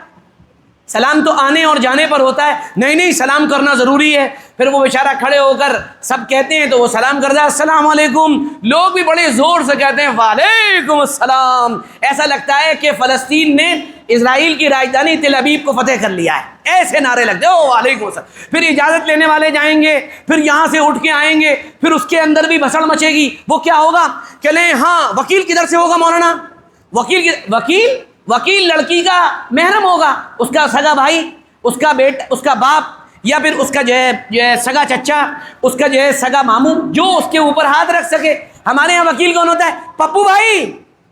سلام تو آنے اور جانے پر ہوتا ہے. نہیں سلام کرنا ضروری ہے. پھر وہ بیچارہ کھڑے ہو کر سب کہتے ہیں تو وہ سلام کرتا ہے السلام علیکم. لوگ بھی بڑے زور سے کہتے ہیں وعلیکم السلام. ایسا لگتا ہے کہ فلسطین نے اسرائیل کی راجدھانی تل ابیب کو فتح کر لیا ہے, ایسے نعرے لگتے ہیں وعلیکم السلام. پھر اجازت لینے والے جائیں گے, پھر یہاں سے اٹھ کے آئیں گے, پھر اس کے اندر بھی بھسڑ مچے گی. وہ کیا ہوگا کہ لیں ہاں وکیل کدھر سے ہوگا مولانا؟ وکیل لڑکی کا محرم ہوگا, اس کا سگا بھائی, اس کا بیٹا, اس کا باپ, یا پھر اس کا جو ہے سگا چچا, اس کا جو ہے سگا ماموں, جو اس کے اوپر ہاتھ رکھ سکے. ہمارے یہاں وکیل کون ہوتا ہے؟ پپو بھائی,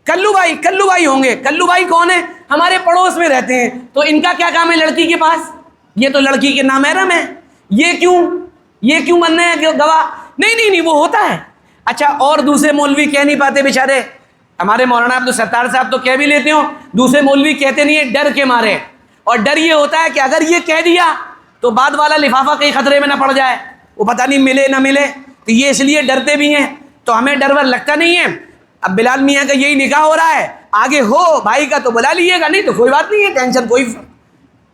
کلو بھائی ہوں گے. کلو بھائی کون ہے؟ ہمارے پڑوس میں رہتے ہیں. تو ان کا کیا کام ہے لڑکی کے پاس؟ یہ تو لڑکی کے نامحرم ہے. یہ کیوں بن رہے ہیں گواہ؟ نہیں وہ ہوتا ہے. اچھا, اور دوسرے مولوی کہہ نہیں پاتے بیچارے, ہمارے مولانا عبدالستار صاحب تو کہہ بھی لیتے ہوں، دوسرے مولوی کہتے نہیں ہیں ڈر کے مارے، اور ڈر یہ ہوتا ہے کہ اگر یہ کہہ دیا تو بعد والا لفافہ کہیں خطرے میں نہ پڑ جائے، وہ پتہ نہیں ملے نہ ملے، تو یہ اس لیے ڈرتے بھی ہیں، تو ہمیں ڈر ور لگتا نہیں ہے۔ اب بلال میاں کا یہی نکاح ہو رہا ہے، آگے ہو بھائی کا تو بلا لیجیے گا، نہیں تو کوئی بات نہیں ہے، ٹینشن کوئی،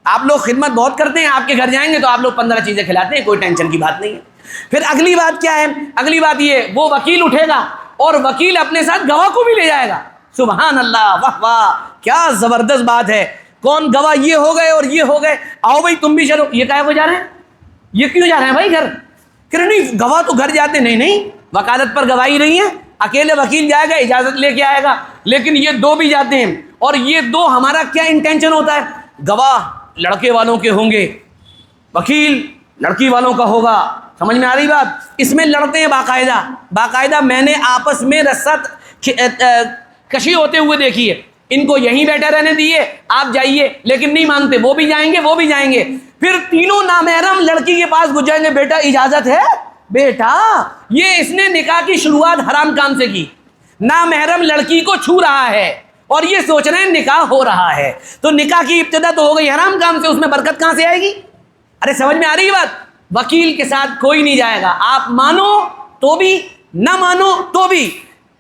آپ لوگ خدمت بہت کرتے ہیں، آپ کے گھر جائیں گے تو آپ لوگ 15 چیزیں کھلاتے ہیں، کوئی ٹینشن کی بات نہیں ہے۔ پھر اگلی بات کیا ہے؟ اگلی بات یہ، وہ وکیل اٹھے گا اور وکیل اپنے ساتھ گواہ کو بھی لے جائے گا۔ سبحان اللہ، واہ واہ، کیا زبردست بات ہے۔ کون گواہ؟ یہ ہو گئے اور یہ ہو گئے، آؤ بھائی تم بھی چلو۔ یہ کہے وہ جا رہے ہیں، یہ کیوں جا رہے ہیں بھائی گھر؟ کہ نہیں گواہ تو گھر جاتے، نہیں وکالت پر گواہی نہیں ہے، اکیلے وکیل جائے گا اجازت لے کے آئے گا، لیکن یہ دو بھی جاتے ہیں، اور یہ دو ہمارا کیا انٹینشن ہوتا ہے؟ گواہ لڑکے والوں کے ہوں گے، وکیل لڑکی والوں کا ہوگا۔ سمجھ میں آ رہی بات؟ اس میں لڑتے ہیں باقاعدہ میں نے آپس میں رسد کشی ہوتے ہوئے دیکھی ہے، ان کو یہیں بیٹھے رہنے دیے، آپ جائیے، لیکن نہیں مانتے، وہ بھی جائیں گے وہ بھی جائیں گے، پھر تینوں نامحرم لڑکی کے پاس گھس جائیں گے، بیٹا اجازت ہے؟ بیٹا یہ اس نے نکاح کی شروعات حرام کام سے کی، نامحرم لڑکی کو چھو رہا ہے اور یہ سوچ رہے ہیں نکاح ہو رہا ہے، تو نکاح کی ابتدا تو ہو گئی حرام کام سے، اس میں برکت کہاں سے آئے گی؟ ارے سمجھ میں آ رہی بات؟ وکیل کے ساتھ کوئی نہیں جائے گا، آپ مانو تو بھی نہ مانو تو بھی،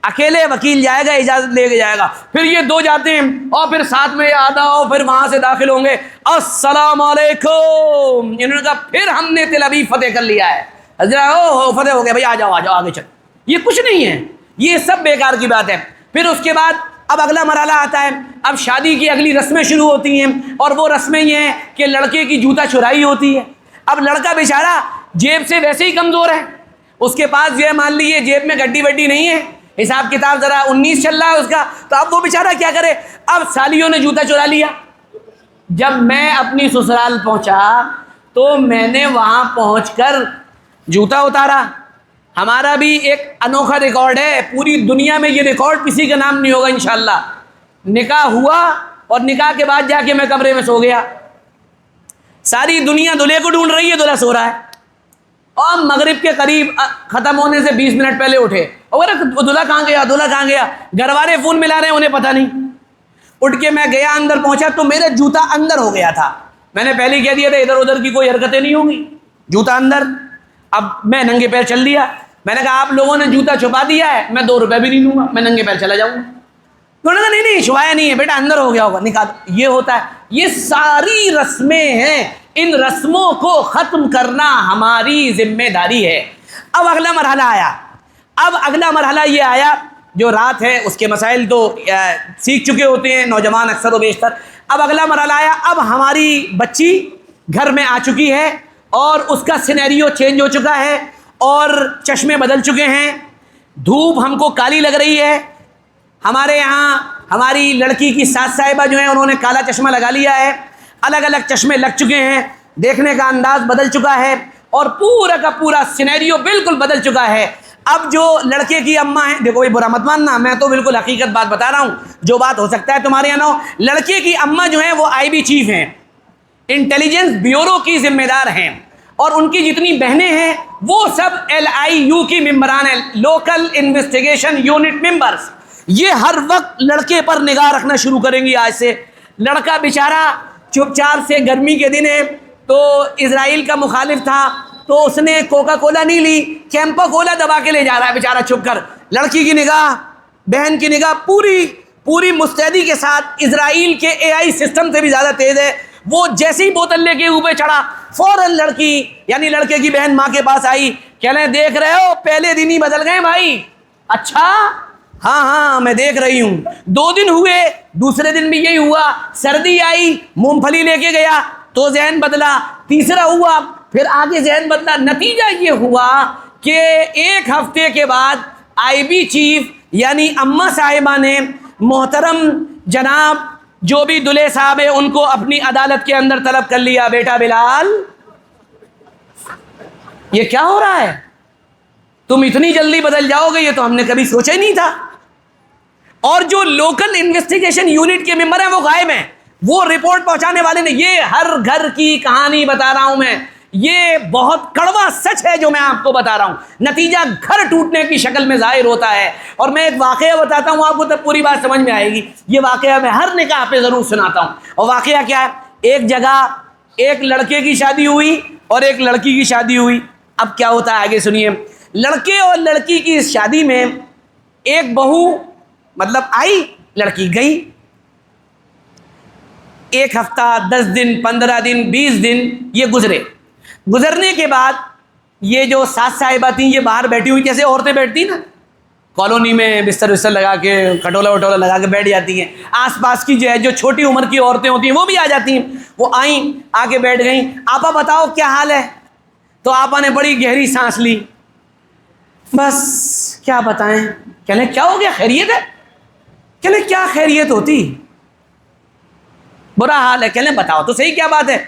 اکیلے وکیل جائے گا، اجازت لے کے جائے گا۔ پھر یہ دو جاتے ہیں اور پھر ساتھ میں آدھا ہو، پھر وہاں سے داخل ہوں گے، السلام علیکم، انہوں نے کہا پھر ہم نے تل ابیب فتح کر لیا ہے، حضرت فتح ہو گیا بھائی، آ جاؤ آگے چل۔ یہ کچھ نہیں ہے، یہ سب بیکار کی بات ہے۔ پھر اس کے بعد اب اگلا مرحلہ آتا ہے، اب شادی کی اگلی رسمیں شروع ہوتی ہیں، اور وہ رسمیں یہ ہیں کہ لڑکے کی جوتا چرائی ہوتی ہے۔ اب لڑکا بیچارہ جیب سے ویسے ہی کمزور ہے، اس کے پاس یہ مان لیجیے جیب میں گڈی وڈی نہیں ہے، حساب کتاب ذرا 19 چل رہا ہے اس کا، تو اب وہ بیچارہ کیا کرے؟ اب سالیوں نے جوتا چرا لیا۔ جب میں اپنی سسرال پہنچا تو میں نے وہاں پہنچ کر جوتا اتارا۔ ہمارا بھی ایک انوکھا ریکارڈ ہے، پوری دنیا میں یہ ریکارڈ کسی کا نام نہیں ہوگا انشاءاللہ۔ نکاح ہوا اور نکاح کے بعد جا کے میں کمرے میں سو گیا، ساری دنیا دلہے کو ڈھونڈ رہی ہے، دلہا سو رہا ہے، اور مغرب کے قریب ختم ہونے سے 20 منٹ پہلے اٹھے، اور دلہا کہاں گیا، دلہا کہاں گیا، گھر والے فون ملا رہے ہیں، انہیں پتہ نہیں۔ اٹھ کے میں گیا اندر پہنچا تو میرا جوتا اندر ہو گیا تھا، میں نے پہلے ہی کہہ دیا تھا ادھر ادھر کی کوئی حرکتیں نہیں ہوں گی، جوتا اندر۔ اب میں ننگے پیر چل دیا، میں نے کہا آپ لوگوں نے جوتا چھپا دیا ہے، میں 2 روپے بھی نہیں دوں گا، میں ننگے پیر چلا جاؤں گا۔ انہوں نے کہا نہیں چھپایا نہیں ہے بیٹا، اندر ہو گیا ہوگا، نکال۔ یہ ہوتا ہے، یہ ساری رسمیں ہیں، ان رسموں کو ختم کرنا ہماری ذمہ داری ہے۔ اب اگلا مرحلہ آیا، اب اگلا مرحلہ یہ آیا، جو رات ہے اس کے مسائل تو سیکھ چکے ہوتے ہیں نوجوان اکثر و بیشتر۔ اب اگلا مرحلہ آیا، اب ہماری بچی گھر میں آ چکی ہے اور اس کا سینیریو چینج ہو چکا ہے، اور چشمے بدل چکے ہیں، دھوپ ہم کو کالی لگ رہی ہے۔ ہمارے یہاں ہماری لڑکی کی ساس صاحبہ جو ہیں انہوں نے کالا چشمہ لگا لیا ہے، الگ الگ چشمے لگ چکے ہیں، دیکھنے کا انداز بدل چکا ہے، اور پورا کا پورا سینیریو بالکل بدل چکا ہے۔ اب جو لڑکے کی اماں ہیں، دیکھو یہ برا مت ماننا، میں تو بالکل حقیقت بات بتا رہا ہوں، جو بات ہو سکتا ہے تمہارے یہاں نہ ہو۔ لڑکے کی اماں جو ہیں وہ IB چیف ہیں، انٹیلیجنس بیورو کی ذمہ دار ہیں، اور ان کی جتنی بہنیں ہیں وہ سب LIU کی ممبران ہیں، لوکل انویسٹیگیشن یونٹ ممبرز۔ یہ ہر وقت لڑکے پر نگاہ رکھنا شروع کریں گی آج سے۔ لڑکا بیچارہ چپ چاپ سے، گرمی کے دن ہے تو اسرائیل کا مخالف تھا تو اس نے کوکا کولا نہیں لی، کیمپا کولا دبا کے لے جا رہا ہے بیچارہ چھپ کر۔ لڑکی کی نگاہ، بہن کی نگاہ پوری مستعدی کے ساتھ، اسرائیل کے AI سسٹم سے بھی زیادہ تیز ہے۔ وہ جیسے ہی بوتل لے کے اوپر چڑھا، فوراً لڑکی یعنی لڑکے کی بہن ماں کے پاس آئی، کہہ رہے ہیں دیکھ رہے ہو پہلے دن ہی بدل گئے بھائی؟ اچھا ہاں میں دیکھ رہی ہوں۔ 2 دن ہوئے، دوسرے دن بھی یہی ہوا، سردی آئی مونگ پھلی لے کے گیا تو ذہن بدلا، تیسرا ہوا پھر آگے ذہن بدلا، نتیجہ یہ ہوا کہ 1 ہفتے کے بعد IB چیف یعنی اماں صاحبہ نے محترم جناب جو بھی دلہے صاحب ہیں ان کو اپنی عدالت کے اندر طلب کر لیا، بیٹا بلال یہ کیا ہو رہا ہے؟ تم اتنی جلدی بدل جاؤ گے، یہ تو ہم نے کبھی سوچا ہی نہیں تھا۔ اور جو لوکل انویسٹیگیشن یونٹ کے ممبر ہیں وہ غائب ہیں، وہ رپورٹ پہنچانے والے نے، یہ ہر گھر کی کہانی بتا رہا ہوں میں، یہ بہت کڑوا سچ ہے جو میں آپ کو بتا رہا ہوں. نتیجہ گھر ٹوٹنے کی شکل میں ظاہر ہوتا ہے. اور میں ایک واقعہ بتاتا ہوں آپ کو، تب پوری بات سمجھ میں آئے گی. یہ واقعہ میں ہر نکاح پہ ضرور سناتا ہوں. اور واقعہ کیا ہے؟ ایک جگہ ایک لڑکے کی شادی ہوئی اور ایک لڑکی کی شادی ہوئی. اب کیا ہوتا ہے آگے سنیے. لڑکے اور لڑکی کی اس شادی میں ایک بہو مطلب آئی، لڑکی گئی. 1 ہفتہ، 10 دن، 15 دن، 20 دن یہ گزرے. گزرنے کے بعد یہ جو ساس صاحبہ تھیں یہ باہر بیٹھی ہوئی، جیسے عورتیں بیٹھتی نا کالونی میں، بستر وستر لگا کے، کھٹولا وٹولا لگا کے بیٹھ جاتی ہیں. آس پاس کی جو ہے جو چھوٹی عمر کی عورتیں ہوتی ہیں وہ بھی آ جاتی ہیں. وہ آئیں، آ کے بیٹھ گئیں. آپا بتاؤ کیا حال ہے؟ تو آپا نے بڑی گہری سانس لی. بس کیا بتائیں. کہنے کیا ہو گیا، خیریت ہے؟ کہنے کیا خیریت ہوتی، برا حال ہے. کہنے بتاؤ تو صحیح کیا بات ہے.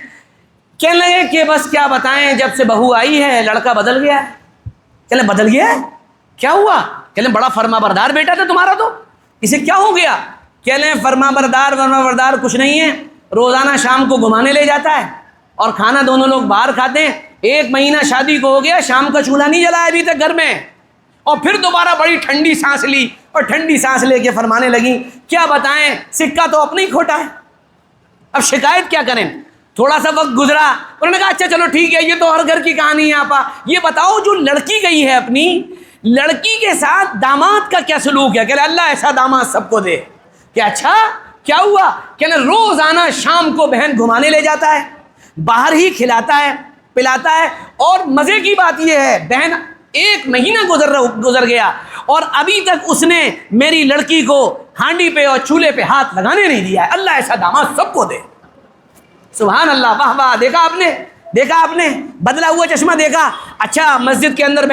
کہنے لگے کہ بس کیا بتائیں، جب سے بہو آئی ہے لڑکا بدل گیا ہے. کہنے بدل گیا ہے؟ کیا ہوا؟ کہنے بڑا فرما بردار بیٹا تھا تمہارا، تو اسے کیا ہو گیا؟ کہنے فرما بردار کچھ نہیں ہے، روزانہ شام کو گھمانے لے جاتا ہے اور کھانا دونوں لوگ باہر کھاتے ہیں. 1 مہینہ شادی کو ہو گیا، شام کا چولہا نہیں جلایا ابھی تک گھر میں. اور پھر دوبارہ بڑی ٹھنڈی سانس لی اور ٹھنڈی سانس لے کے فرمانے لگی کیا بتائیں، سکہ تو اپنا ہی کھوٹا ہے، اب شکایت کیا کریں. تھوڑا سا وقت گزرا، انہوں نے کہا اچھا چلو ٹھیک ہے، یہ تو ہر گھر کی کہانی ہے. آپا یہ بتاؤ جو لڑکی گئی ہے اپنی، لڑکی کے ساتھ داماد کا کیا سلوک ہے؟ کہ اللہ ایسا داماد سب کو دے. کہ اچھا کیا ہوا؟ کہ روزانہ شام کو بہن گھمانے لے جاتا ہے، باہر ہی کھلاتا ہے پلاتا ہے. اور مزے کی بات یہ ہے بہن 1 مہینہ گزر گیا اور ابھی تک اس نے میری لڑکی کو ہانڈی پہ اور چولہے پہ ہاتھ لگانے نہیں دیا ہے. اللہ ایسا داماد سب کو دے. سبحان اللہ، واہ واہ. دیکھا آپ نے بدلا ہوا چشمہ دیکھا. اچھا مسجد کے اندر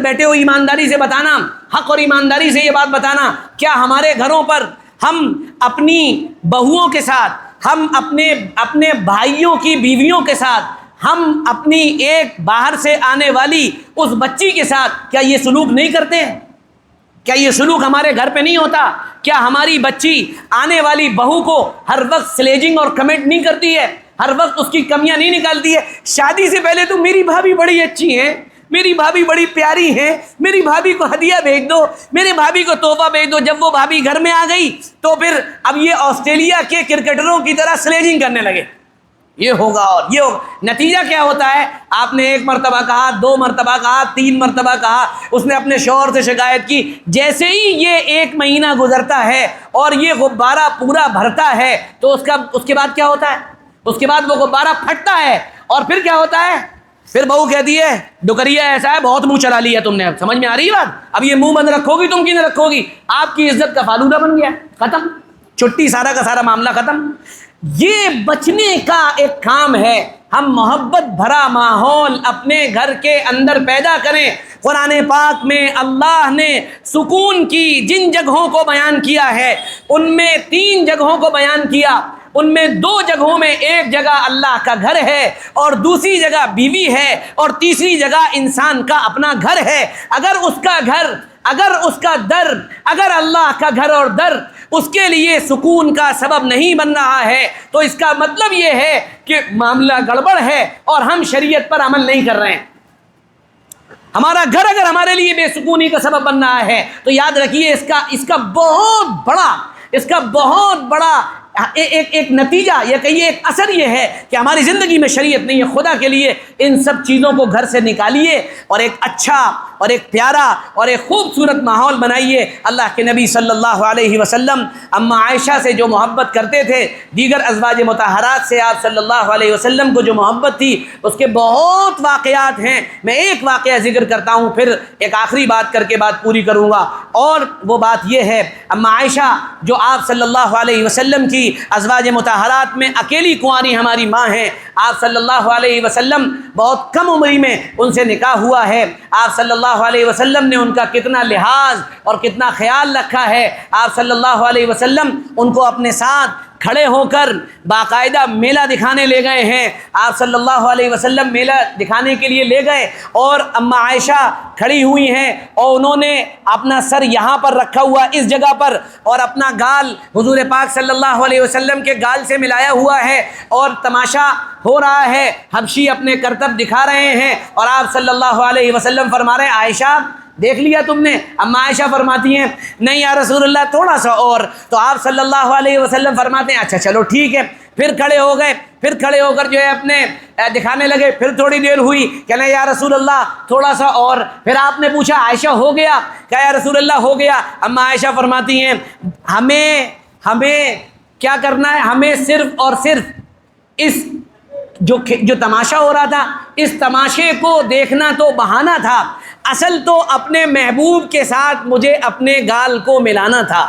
بیٹھے ہو ایمانداری سے بتانا، حق اور ایمانداری سے یہ بات بتانا، کیا ہمارے گھروں پر ہم اپنی بہوؤں کے ساتھ، ہم اپنے بھائیوں کی بیویوں کے ساتھ، ہم اپنی ایک باہر سے آنے والی اس بچی کے ساتھ کیا یہ سلوک نہیں کرتے ہیں؟ کیا یہ سلوک ہمارے گھر پہ نہیں ہوتا؟ کیا ہماری بچی آنے والی بہو کو ہر وقت سلیجنگ اور کمنٹ نہیں کرتی ہے؟ ہر وقت اس کی کمیاں نہیں نکالتی ہے؟ شادی سے پہلے تو میری بھابھی بڑی اچھی ہیں، میری بھابھی بڑی پیاری ہیں، میری بھابھی کو ہدیہ بھیج دو، میرے بھابھی کو تحفہ بھیج دو. جب وہ بھابھی گھر میں آ گئی تو پھر اب یہ آسٹریلیا کے کرکٹروں کی طرح سلیجنگ کرنے لگے، یہ ہوگا اور یہ ہوگا. نتیجہ کیا ہوتا ہے؟ آپ نے 1 مرتبہ کہا، 2 مرتبہ کہا، 3 مرتبہ کہا، اس نے اپنے شوہر سے شکایت کی. جیسے ہی یہ 1 مہینہ گزرتا ہے اور یہ غبارہ پورا بھرتا ہے تو اس کے بعد کیا ہوتا ہے؟ اس کے بعد وہ غبارہ پھٹتا ہے اور پھر کیا ہوتا ہے؟ پھر بہو کہتی ہے ڈکریا ایسا ہے، بہت منہ چلا لیا تم نے. اب سمجھ میں آ رہی ہے بات؟ اب یہ منہ بند رکھو گی تم کی نہ رکھو گی، آپ کی عزت کا فالودہ بن گیا، ختم، چھٹی، سارا کا سارا معاملہ ختم. یہ بچنے کا ایک کام ہے. ہم محبت بھرا ماحول اپنے گھر کے اندر پیدا کریں. قرآن پاک میں اللہ نے سکون کی جن جگہوں کو بیان کیا ہے ان میں 3 جگہوں کو بیان کیا. ان میں 2 جگہوں میں ایک جگہ اللہ کا گھر ہے اور دوسری جگہ بیوی ہے اور تیسری جگہ انسان کا اپنا گھر ہے. اگر اس کا گھر، اگر اس کا در، اگر اللہ کا گھر اور در اس کے لیے سکون کا سبب نہیں بن رہا ہے تو اس کا مطلب یہ ہے کہ معاملہ گڑبڑ ہے اور ہم شریعت پر عمل نہیں کر رہے ہیں. ہمارا گھر اگر ہمارے لیے بے سکونی کا سبب بن رہا ہے تو یاد رکھیے اس کا بہت بڑا ایک نتیجہ یا کہیے ایک اثر یہ ہے کہ ہماری زندگی میں شریعت نہیں ہے. خدا کے لیے ان سب چیزوں کو گھر سے نکالیے اور ایک اچھا اور ایک پیارا اور ایک خوبصورت ماحول بنائیے. اللہ کے نبی صلی اللہ علیہ وسلم اما عائشہ سے جو محبت کرتے تھے، دیگر ازواج مطہرات سے آپ صلی اللہ علیہ وسلم کو جو محبت تھی، اس کے بہت واقعات ہیں. میں ایک واقعہ ذکر کرتا ہوں، پھر ایک آخری بات کر کے بات پوری کروں گا. اور وہ بات یہ ہے اما عائشہ جو آپ صلی اللہ علیہ وسلم کی ازواج مطہرات میں اکیلی کنواری ہماری ماں ہیں. آپ صلی اللہ علیہ وسلم بہت کم عمری میں ان سے نکاح ہوا ہے. آپ صلی اللہ علیہ وسلم نے ان کا کتنا لحاظ اور کتنا خیال رکھا ہے. آپ صلی اللہ علیہ وسلم ان کو اپنے ساتھ کھڑے ہو کر باقاعدہ میلہ دکھانے لے گئے ہیں. آپ صلی اللہ علیہ وسلم میلہ دکھانے کے لیے لے گئے اور اماں عائشہ کھڑی ہوئی ہیں اور انہوں نے اپنا سر یہاں پر رکھا ہوا اس جگہ پر اور اپنا گال حضور پاک صلی اللہ علیہ وسلم کے گال سے ملایا ہوا ہے اور تماشا ہو رہا ہے. حبشی اپنے کرتب دکھا رہے ہیں اور آپ صلی اللہ علیہ وسلم فرما رہے ہیں عائشہ دیکھ لیا تم نے؟ اما عائشہ فرماتی ہیں نہیں یا رسول اللہ تھوڑا سا اور. تو آپ صلی اللہ علیہ وسلم فرماتے ہیں اچھا چلو ٹھیک ہے. پھر کھڑے ہو گئے, پھر کھڑے ہو کر جو ہے اپنے دکھانے لگے. پھر تھوڑی دیر ہوئی, کہنے یا رسول اللہ تھوڑا سا اور. پھر آپ نے پوچھا عائشہ ہو گیا؟ کہا یا رسول اللہ ہو گیا. اما عائشہ فرماتی ہیں ہمیں کیا کرنا ہے؟ ہمیں صرف اور صرف اس جو تماشا ہو رہا تھا اس تماشے کو دیکھنا تو بہانہ تھا, اصل تو اپنے محبوب کے ساتھ مجھے اپنے گال کو ملانا تھا.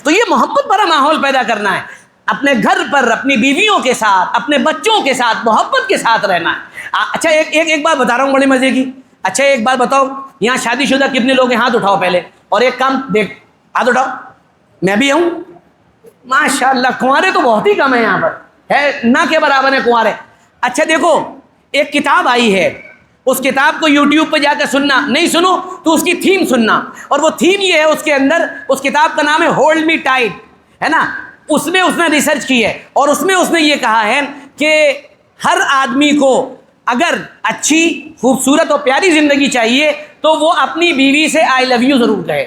تو یہ محبت بھرا ماحول پیدا کرنا ہے, اپنے گھر پر اپنی بیویوں کے ساتھ اپنے بچوں کے ساتھ محبت کے ساتھ رہنا ہے. اچھا ایک بات بتا رہا ہوں بڑی مزے کی. اچھا ایک بات بتاؤ, یہاں شادی شدہ کتنے لوگ ہیں؟ ہاتھ اٹھاؤ پہلے. اور ایک کام دیکھ, ہاتھ اٹھاؤ. میں بھی ہوں ماشاء اللہ. کنوارے تو بہت ہی کم ہیں یہاں پر, ہے نہ کے برابر ہیں کنوارے. اچھا دیکھو ایک کتاب آئی ہے, اس کتاب کو یوٹیوب پہ جا کے سننا, نہیں سنو تو اس کی تھیم سننا. اور وہ تھیم یہ ہے, اس کے اندر اس کتاب کا نام ہے ہولڈ می ٹائٹ, ہے نا. اس میں اس نے ریسرچ کی ہے اور اس میں اس نے یہ کہا ہے کہ ہر آدمی کو اگر اچھی خوبصورت اور پیاری زندگی چاہیے تو وہ اپنی بیوی سے آئی لو یو ضرور کہے.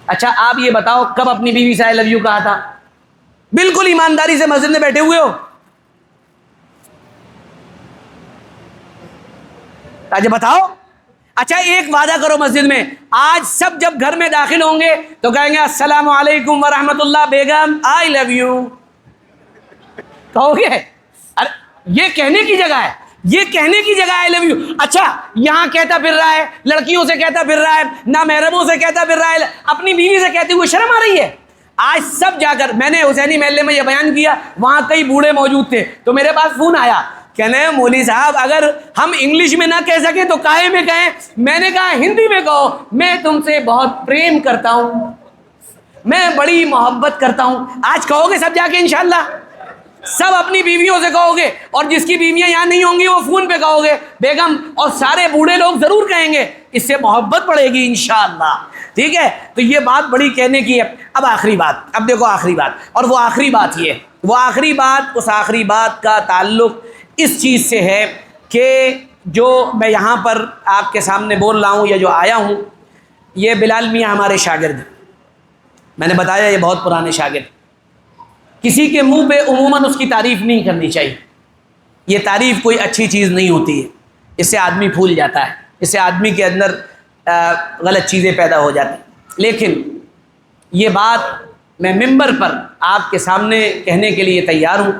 اچھا آپ یہ بتاؤ کب اپنی بیوی سے آئی لو یو کہا تھا؟ بالکل ایمانداری سے مسجد میں بیٹھے ہوئے ہو. اچھا بتاؤ. اچھا ایک وعدہ کرو مسجد میں, آج سب جب گھر میں داخل ہوں گے تو کہیں گے السلام علیکم ورحمۃ اللہ بیگم آئی لو یو, کہو گے؟ ارے یہ کہنے کی جگہ ہے, یہ کہنے کی جگہ آئی لو یو. اچھا یہاں کہتا پھر رہا ہے, لڑکیوں سے کہتا پھر رہا ہے, نہ محرموں سے کہتا پھر رہا ہے, اپنی بیوی سے کہتے ہوئے شرم آ رہی ہے. آج سب جا کر, میں نے حسینی محلے میں یہ بیان کیا, وہاں کئی بوڑھے موجود تھے, تو میرے پاس فون آیا, کہنے مولوی صاحب اگر ہم انگلش میں نہ کہہ سکیں تو کاہے میں کہیں؟ میں نے کہا ہندی میں کہو, میں تم سے بہت پریم کرتا ہوں, میں بڑی محبت کرتا ہوں. آج کہو گے سب جا کے انشاءاللہ؟ سب اپنی بیویوں سے کہو گے, اور جس کی بیویاں یہاں نہیں ہوں گی وہ فون پہ کہو گے بیگم, اور سارے بوڑھے لوگ ضرور کہیں گے. اس سے محبت بڑھے گی انشاءاللہ. ٹھیک ہے, تو یہ بات بڑی کہنے کی ہے. اب آخری بات, اب دیکھو آخری بات, اور وہ آخری بات یہ, وہ آخری بات, اس آخری بات کا تعلق اس چیز سے ہے کہ جو میں یہاں پر آپ کے سامنے بول رہا ہوں یا جو آیا ہوں, یہ بلال میاں ہمارے شاگرد ہیں. میں نے بتایا یہ بہت پرانے شاگرد. کسی کے منہ پہ عموماً اس کی تعریف نہیں کرنی چاہیے. یہ تعریف کوئی اچھی چیز نہیں ہوتی ہے, اس سے آدمی پھول جاتا ہے, اس سے آدمی کے اندر غلط چیزیں پیدا ہو جاتی ہیں. لیکن یہ بات میں ممبر پر آپ کے سامنے کہنے کے لیے تیار ہوں.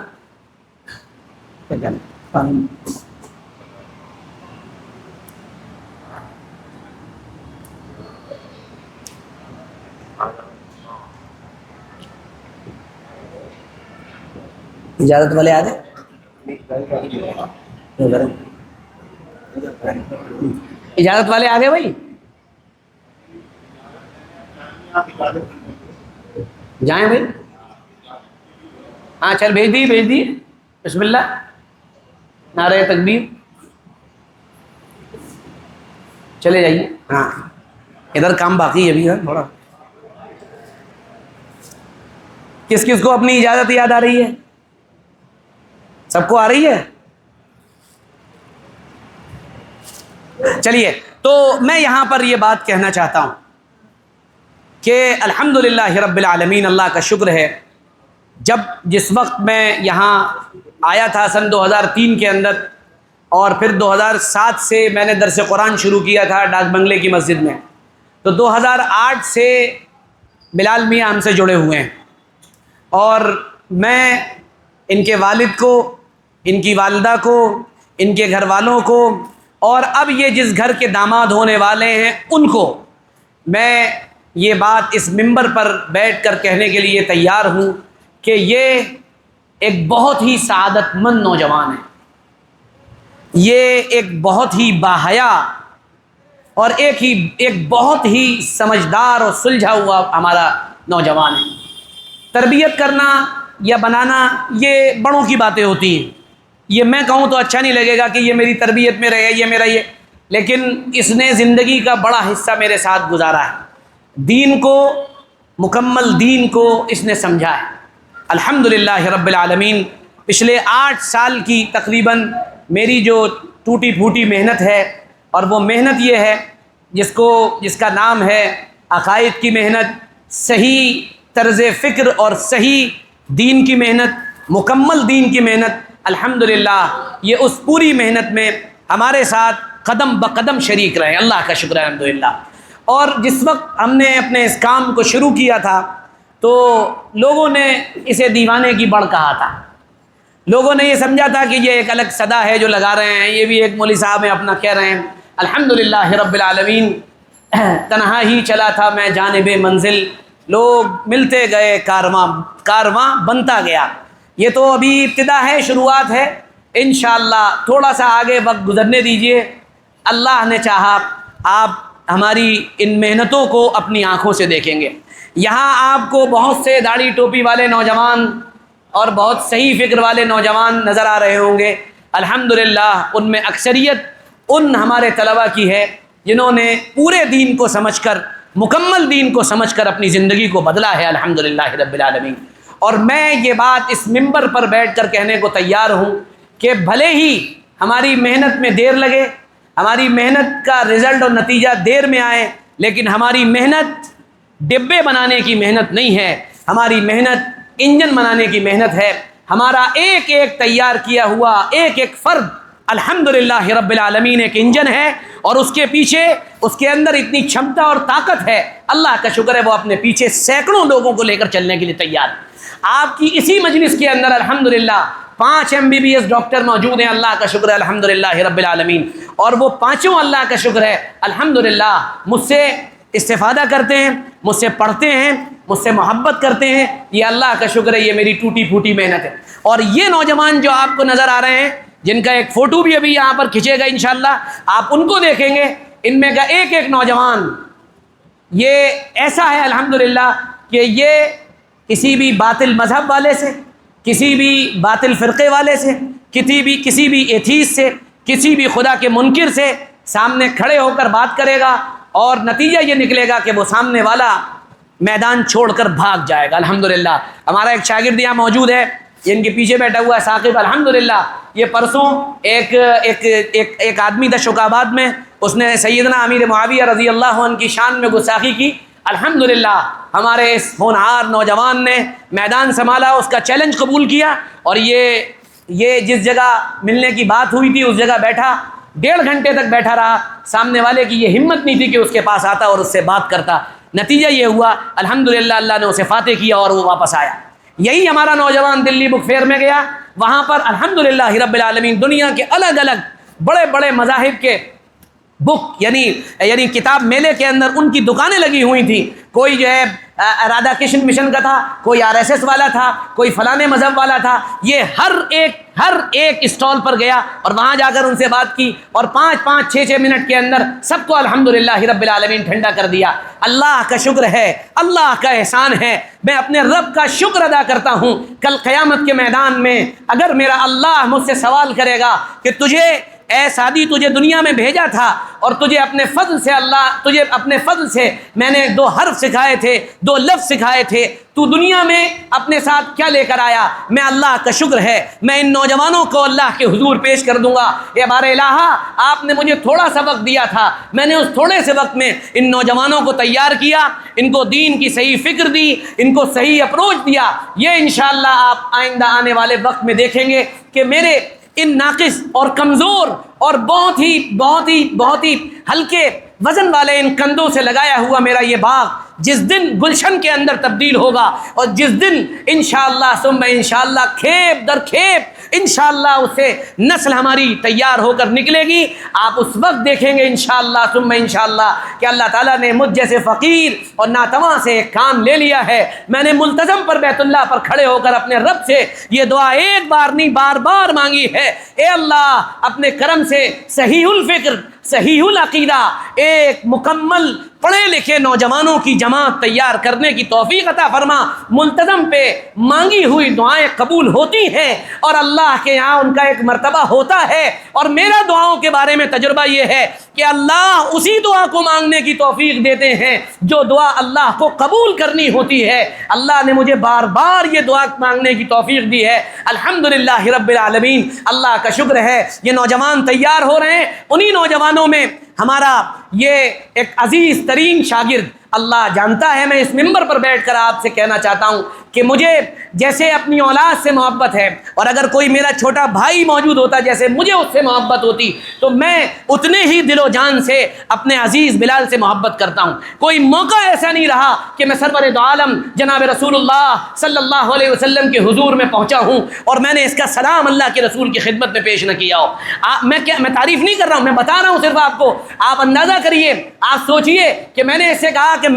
اجازت والے آ گئے, اجازت والے آ گئے بھائی, جائیں بھائی. ہاں چل بھیج دی بسم اللہ, نعرہ تکبیر, چلے جائیے. ہاں ادھر کام باقی ہے ابھی, تھوڑا. کس کس کو اپنی اجازت یاد آ رہی ہے؟ سب کو آ رہی ہے؟ چلیے, تو میں یہاں پر یہ بات کہنا چاہتا ہوں کہ الحمدللہ رب العالمین, اللہ کا شکر ہے, جس وقت میں یہاں آیا تھا سن 2003 کے اندر, اور پھر 2007 سے میں نے درس قرآن شروع کیا تھا ڈاک بنگلے کی مسجد میں, تو 2008 سے بلال میاں ہم سے جڑے ہوئے ہیں. اور میں ان کے والد کو, ان کی والدہ کو, ان کے گھر والوں کو, اور اب یہ جس گھر کے داماد ہونے والے ہیں ان کو میں یہ بات اس منبر پر بیٹھ کر کہنے کے لیے تیار ہوں کہ یہ ایک بہت ہی سعادت مند نوجوان ہے, یہ ایک بہت ہی باحیا اور ایک بہت ہی سمجھدار اور سلجھا ہوا ہمارا نوجوان ہیں۔ تربیت کرنا یا بنانا یہ بڑوں کی باتیں ہوتی ہیں، یہ میں کہوں تو اچھا نہیں لگے گا کہ یہ میری تربیت میں رہے، یہ میرا یہ، لیکن اس نے زندگی کا بڑا حصہ میرے ساتھ گزارا ہے، دین کو، مکمل دین کو اس نے سمجھا ہے۔ الحمدللہ رب العالمین، پچھلے 8 سال کی تقریباً میری جو ٹوٹی پھوٹی محنت ہے، اور وہ محنت یہ ہے جس کا نام ہے عقائد کی محنت، صحیح طرز فکر اور صحیح دین کی محنت، مکمل دین کی محنت۔ الحمدللہ یہ اس پوری محنت میں ہمارے ساتھ قدم بقدم شریک رہے، اللہ کا شکر ہے الحمدللہ۔ اور جس وقت ہم نے اپنے اس کام کو شروع کیا تھا تو لوگوں نے اسے دیوانے کی بڑھ کہا تھا، لوگوں نے یہ سمجھا تھا کہ یہ ایک الگ صدا ہے جو لگا رہے ہیں، یہ بھی ایک مولوی صاحب ہیں اپنا کہہ رہے ہیں۔ الحمدللہ رب العالمین، تنہا ہی چلا تھا میں جانب منزل، لوگ ملتے گئے، کارواں بنتا گیا۔ یہ تو ابھی ابتدا ہے، شروعات ہے، انشاءاللہ تھوڑا سا آگے وقت گزرنے دیجئے، اللہ نے چاہا آپ ہماری ان محنتوں کو اپنی آنکھوں سے دیکھیں گے۔ یہاں آپ کو بہت سے داڑھی ٹوپی والے نوجوان اور بہت صحیح فکر والے نوجوان نظر آ رہے ہوں گے، الحمدللہ ان میں اکثریت ان ہمارے طلباء کی ہے جنہوں نے پورے دین کو سمجھ کر، مکمل دین کو سمجھ کر اپنی زندگی کو بدلا ہے، الحمدللہ رب العالمین۔ اور میں یہ بات اس منبر پر بیٹھ کر کہنے کو تیار ہوں کہ بھلے ہی ہماری محنت میں دیر لگے، ہماری محنت کا رزلٹ اور نتیجہ دیر میں آئے، لیکن ہماری محنت ڈبے بنانے کی محنت نہیں ہے، ہماری محنت انجن بنانے کی محنت ہے۔ ہمارا ایک ایک تیار کیا ہوا ایک ایک فرد الحمدللہ رب العالمین ایک انجن ہے، اور اس کے پیچھے، اس کے اندر اتنی چھمتا اور طاقت ہے، اللہ کا شکر ہے وہ اپنے پیچھے سینکڑوں لوگوں کو لے کر چلنے کے لیے تیار ہے۔ آپ کی اسی مجلس کے اندر الحمدللہ 5 MBBS ڈاکٹر موجود ہیں، اللہ کا شکر ہے الحمدللہ رب العالمین، اور وہ پانچوں اللہ کا شکر ہے الحمدللہ مجھ سے استفادہ کرتے ہیں، مجھ سے پڑھتے ہیں، مجھ سے محبت کرتے ہیں، یہ اللہ کا شکر ہے، یہ میری ٹوٹی پھوٹی محنت ہے۔ اور یہ نوجوان جو آپ کو نظر آ رہے ہیں، جن کا ایک فوٹو بھی ابھی یہاں پر کھنچے گا انشاءاللہ، آپ ان کو دیکھیں گے، ان میں کا ایک ایک نوجوان یہ ایسا ہے الحمدللہ کہ یہ کسی بھی باطل مذہب والے سے، کسی بھی باطل فرقے والے سے، کسی بھی ایتھیسٹ سے، کسی بھی خدا کے منکر سے سامنے کھڑے ہو کر بات کرے گا، اور نتیجہ یہ نکلے گا کہ وہ سامنے والا میدان چھوڑ کر بھاگ جائے گا۔ الحمدللہ ہمارا ایک شاگرد یہاں موجود ہے، یہ ان کے پیچھے بیٹھا ہوا ہے ثاقب، الحمدللہ یہ پرسوں ایک آدمی تھا شوکاباد میں، اس نے سیدنا امیر معاویہ رضی اللہ عنہ کی شان میں گستاخی کی، الحمدللہ ہمارے اس ہونہار نوجوان نے میدان سنبھالا، اس کا چیلنج قبول کیا، اور یہ جس جگہ ملنے کی بات ہوئی تھی اس جگہ بیٹھا، 1.5 گھنٹے تک بیٹھا رہا، سامنے والے کی یہ ہمت نہیں تھی کہ اس کے پاس آتا اور اس سے بات کرتا، نتیجہ یہ ہوا الحمدللہ اللہ نے اسے فاتح کیا اور وہ واپس آیا۔ یہی ہمارا نوجوان دلی بک فیئر میں گیا، وہاں پر الحمدللہ رب العالمین دنیا کے الگ الگ بڑے بڑے مذاہب کے بک یعنی کتاب میلے کے اندر ان کی دکانیں لگی ہوئی تھیں، کوئی جو ہے رادھا کرشن مشن کا تھا، کوئی RSS والا تھا، کوئی فلانے مذہب والا تھا، یہ ہر ایک اسٹال پر گیا اور وہاں جا کر ان سے بات کی، اور 5-5 6-6 منٹ کے اندر سب کو الحمدللہ رب العالمین ٹھنڈا کر دیا۔ اللہ کا شکر ہے، اللہ کا احسان ہے، میں اپنے رب کا شکر ادا کرتا ہوں۔ کل قیامت کے میدان میں اگر میرا اللہ مجھ سے سوال کرے گا کہ اے سعدی تجھے دنیا میں بھیجا تھا اور تجھے اپنے فضل سے میں نے 2 حرف سکھائے تھے، 2 لفظ سکھائے تھے، تو دنیا میں اپنے ساتھ کیا لے کر آیا؟ میں اللہ کا شکر ہے میں ان نوجوانوں کو اللہ کے حضور پیش کر دوں گا، اے بار الہ آپ نے مجھے تھوڑا سا وقت دیا تھا، میں نے اس تھوڑے سے وقت میں ان نوجوانوں کو تیار کیا، ان کو دین کی صحیح فکر دی، ان کو صحیح اپروچ دیا۔ یہ انشاءاللہ آپ آئندہ آنے والے وقت میں دیکھیں گے کہ میرے ان ناقص اور کمزور اور بہت ہی ہلکے وزن والے ان کندھوں سے لگایا ہوا میرا یہ باغ جس دن گلشن کے اندر تبدیل ہوگا، اور جس دن انشاءاللہ ثم انشاءاللہ کھیپ در کھیپ انشاءاللہ اسے نسل ہماری تیار ہو کر نکلے گی، آپ اس وقت دیکھیں گے انشاءاللہ ثم انشاءاللہ کہ اللہ تعالیٰ نے مجھ جیسے فقیر اور ناتواں سے ایک کام لے لیا ہے۔ میں نے ملتزم پر بیت اللہ پر کھڑے ہو کر اپنے رب سے یہ دعا ایک بار نہیں بار بار مانگی ہے، اے اللہ اپنے کرم سے صحیح الفکر، صحیح العقیدہ، ایک مکمل پڑھے لکھے نوجوانوں کی جماعت تیار کرنے کی توفیق عطا فرما۔ ملتزم پہ مانگی ہوئی دعائیں قبول ہوتی ہیں اور اللہ کے یہاں ان کا ایک مرتبہ ہوتا ہے، اور میرا دعاؤں کے بارے میں تجربہ یہ ہے کہ اللہ اسی دعا کو مانگنے کی توفیق دیتے ہیں جو دعا اللہ کو قبول کرنی ہوتی ہے۔ اللہ نے مجھے بار بار یہ دعا مانگنے کی توفیق دی ہے، الحمدللہ رب العالمین۔ اللہ کا شکر ہے یہ نوجوان تیار ہو رہے ہیں۔ انہی نوجوانوں میں ہمارا یہ ایک عزیز ترین شاگرد، اللہ جانتا ہے میں اس ممبر پر بیٹھ کر آپ سے کہنا چاہتا ہوں کہ مجھے جیسے اپنی اولاد سے محبت ہے، اور اگر کوئی میرا چھوٹا بھائی موجود ہوتا جیسے مجھے اس سے محبت ہوتی، تو میں اتنے ہی دل و جان سے اپنے عزیز بلال سے محبت کرتا ہوں۔ کوئی موقع ایسا نہیں رہا کہ میں سرور دو عالم جناب رسول اللہ صلی اللہ علیہ وسلم کے حضور میں پہنچا ہوں اور میں نے اس کا سلام اللہ کے رسول کی خدمت میں پیش نہ کیا ہو۔ میں تعریف نہیں کر رہا ہوں، میں بتا رہا ہوں صرف آپ کو۔ آپ اندازہ کریے، آپ سوچئے کہ میں نے اس سے کہا کہ